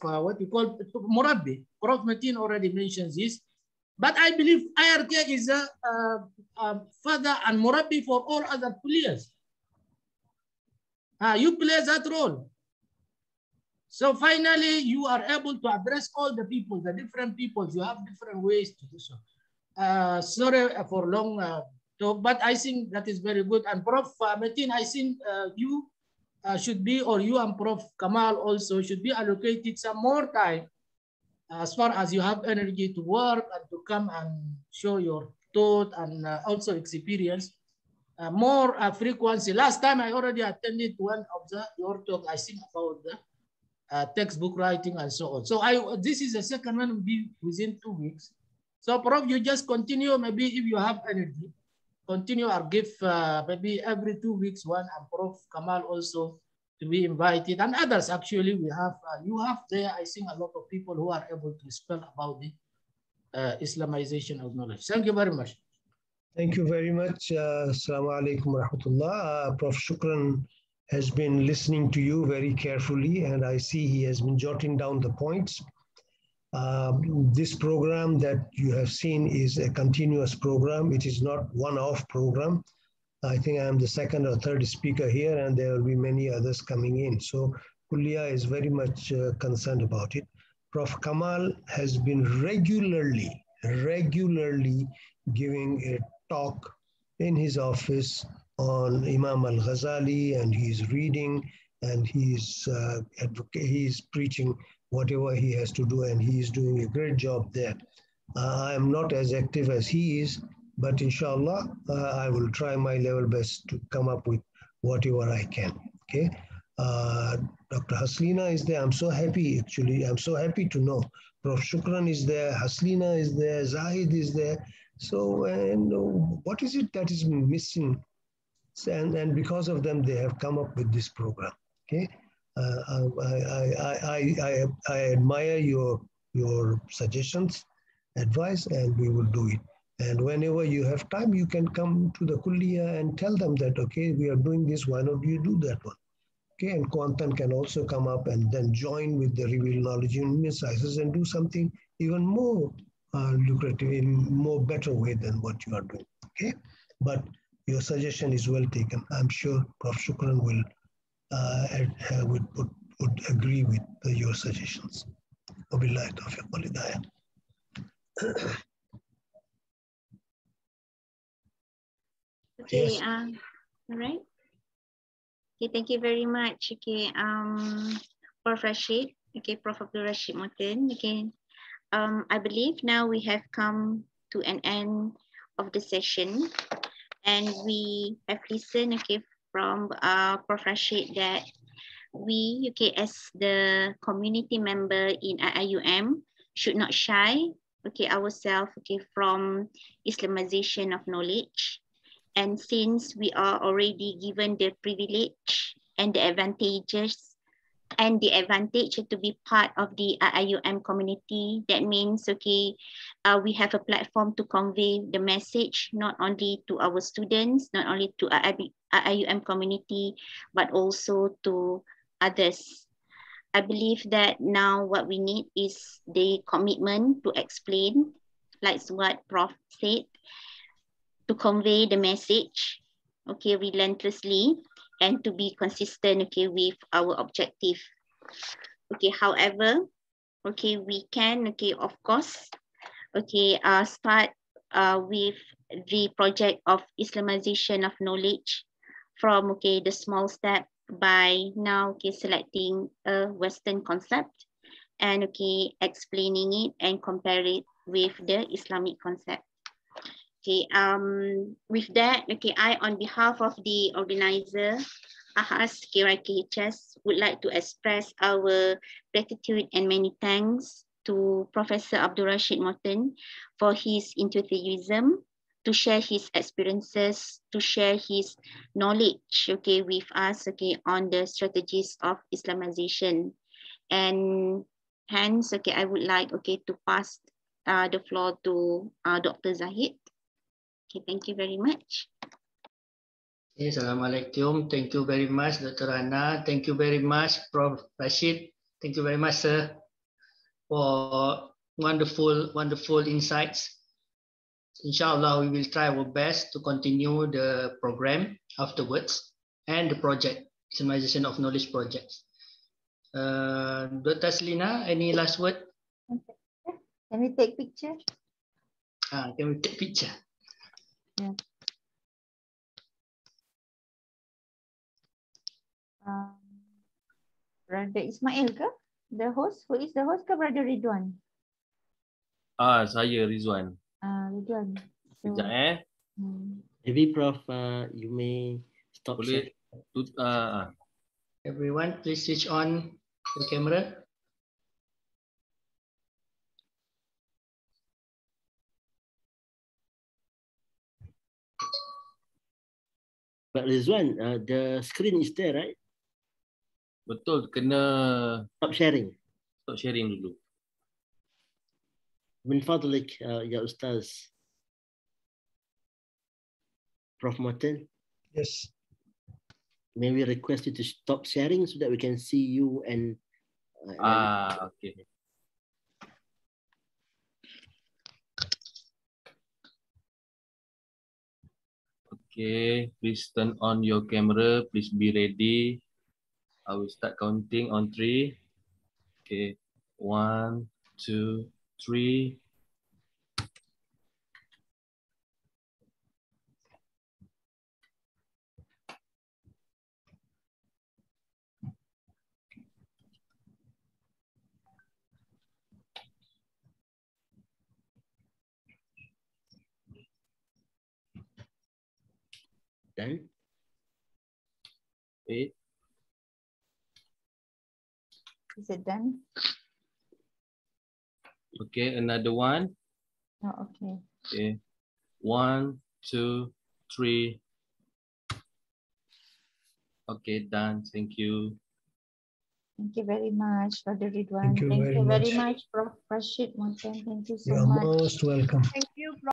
what we call Murabi. Prof. Moten already mentioned this. But I believe IRK is a father and Murabi for all other players. You play that role. So finally, you are able to address all the people, the different peoples. You have different ways to do so. Sorry for long talk, but I think that is very good. And Prof. Moten, I think you should be, or you and Prof. Kamal also should be allocated some more time as far as you have energy to work and to come and show your thought and also experience. More frequency. Last time I already attended one of your talk, I think about the textbook writing and so on. So this is the second one, will be within 2 weeks. So Prof, you just continue, maybe if you have energy, continue or give maybe every 2 weeks one, and Prof. Kamal also to be invited, and others actually we have, you have there, I think a lot of people who are able to spell about the Islamization of knowledge. Thank you very much. Thank you very much. Assalamu alaikum wa rahmatullah. Prof. Shukran has been listening to you very carefully, and I see he has been jotting down the points. This program that you have seen is a continuous program. It is not one-off program. I think I am the second or third speaker here, and there will be many others coming in. So Kulia is very much concerned about it. Prof. Kamal has been regularly giving a talk in his office on Imam al-Ghazali, and he's reading and he's preaching whatever he has to do, and he is doing a great job there. I am not as active as he is, but inshallah, I will try my level best to come up with whatever I can, okay? Dr. Haslina is there. I'm so happy, actually. I'm so happy to know. Prof. Shukran is there, Haslina is there, Zahid is there. So, and what is it that is missing? And because of them, they have come up with this program, okay? I admire your suggestions, advice, and we will do it. And whenever you have time, you can come to the Kulliya and tell them that, okay, we are doing this, why not you do that one? Okay, and Kwantan can also come up and then join with the revealed knowledge in exercises and do something even more lucrative, in more better way than what you are doing. Okay, but your suggestion is well taken. I'm sure Prof. Shukran would agree with your suggestions. Wabillahi tawfiq wal hidayah. Okay, Yes. all right. Okay, thank you very much. Okay, Prof. Rashid. Okay, Prof. Abdul Rashid Moten. Okay, I believe now we have come to an end of the session, and we have listened, okay, from Prof. Rashid that we, okay, as the community member in IIUM, should not shy, okay, ourselves, okay, from Islamization of knowledge. And since we are already given the privilege and the advantages and the advantage to be part of the IIUM community, that means, okay, we have a platform to convey the message, not only to our students, not only to IIUM community, but also to others. I believe that now what we need is the commitment to explain, like what Prof said, to convey the message, okay, relentlessly, and to be consistent, okay, with our objective. Okay, however, okay, we can, okay, of course, okay, start with the project of Islamization of knowledge from, okay, the small step by now, okay, selecting a Western concept and, okay, explaining it and compare it with the Islamic concept. Okay, with that, okay, I, on behalf of the organizer, AHAS KRKHS, would like to express our gratitude and many thanks to Professor Abdul Rashid Moten for his enthusiasm to share his experiences, to share his knowledge, okay, with us, okay, on the strategies of Islamization. And hence, okay, I would like, okay, to pass the floor to Dr. Zahid. Okay, thank you very much. Assalamualaikum. Thank you very much, Dr. Ana. Thank you very much, Prof. Rashid. Thank you very much, sir, for wonderful insights. Inshallah, we will try our best to continue the program afterwards and the project, Islamization of Knowledge projects. Dr. Selina, any last word? Can we take picture? Can we take picture? Yeah. Brother Ismail ke? The host? Who is the host ke Brother Ridwan? Saya Rizwan. Ridwan. So, Sekejap Maybe Prof, you may stop. Boleh. Everyone, please switch on the camera. But Rizwan, the screen is there, right? Betul, kena Stop sharing. Stop sharing dulu. Min fadlik, ya Ustaz. Prof Moten. Yes. May we request you to stop sharing so that we can see you and Okay. Okay, please turn on your camera. Please be ready. I will start counting on 3. Okay, 1, 2, 3. Done. 8. is it done? Okay, another one. Oh, okay. Okay, 1, 2, 3. Okay, done. Thank you. Thank you very much, Brother Ridwan. Thank you very very much. much, Prof. Rashid Moten. Thank you so You are much. most welcome. Thank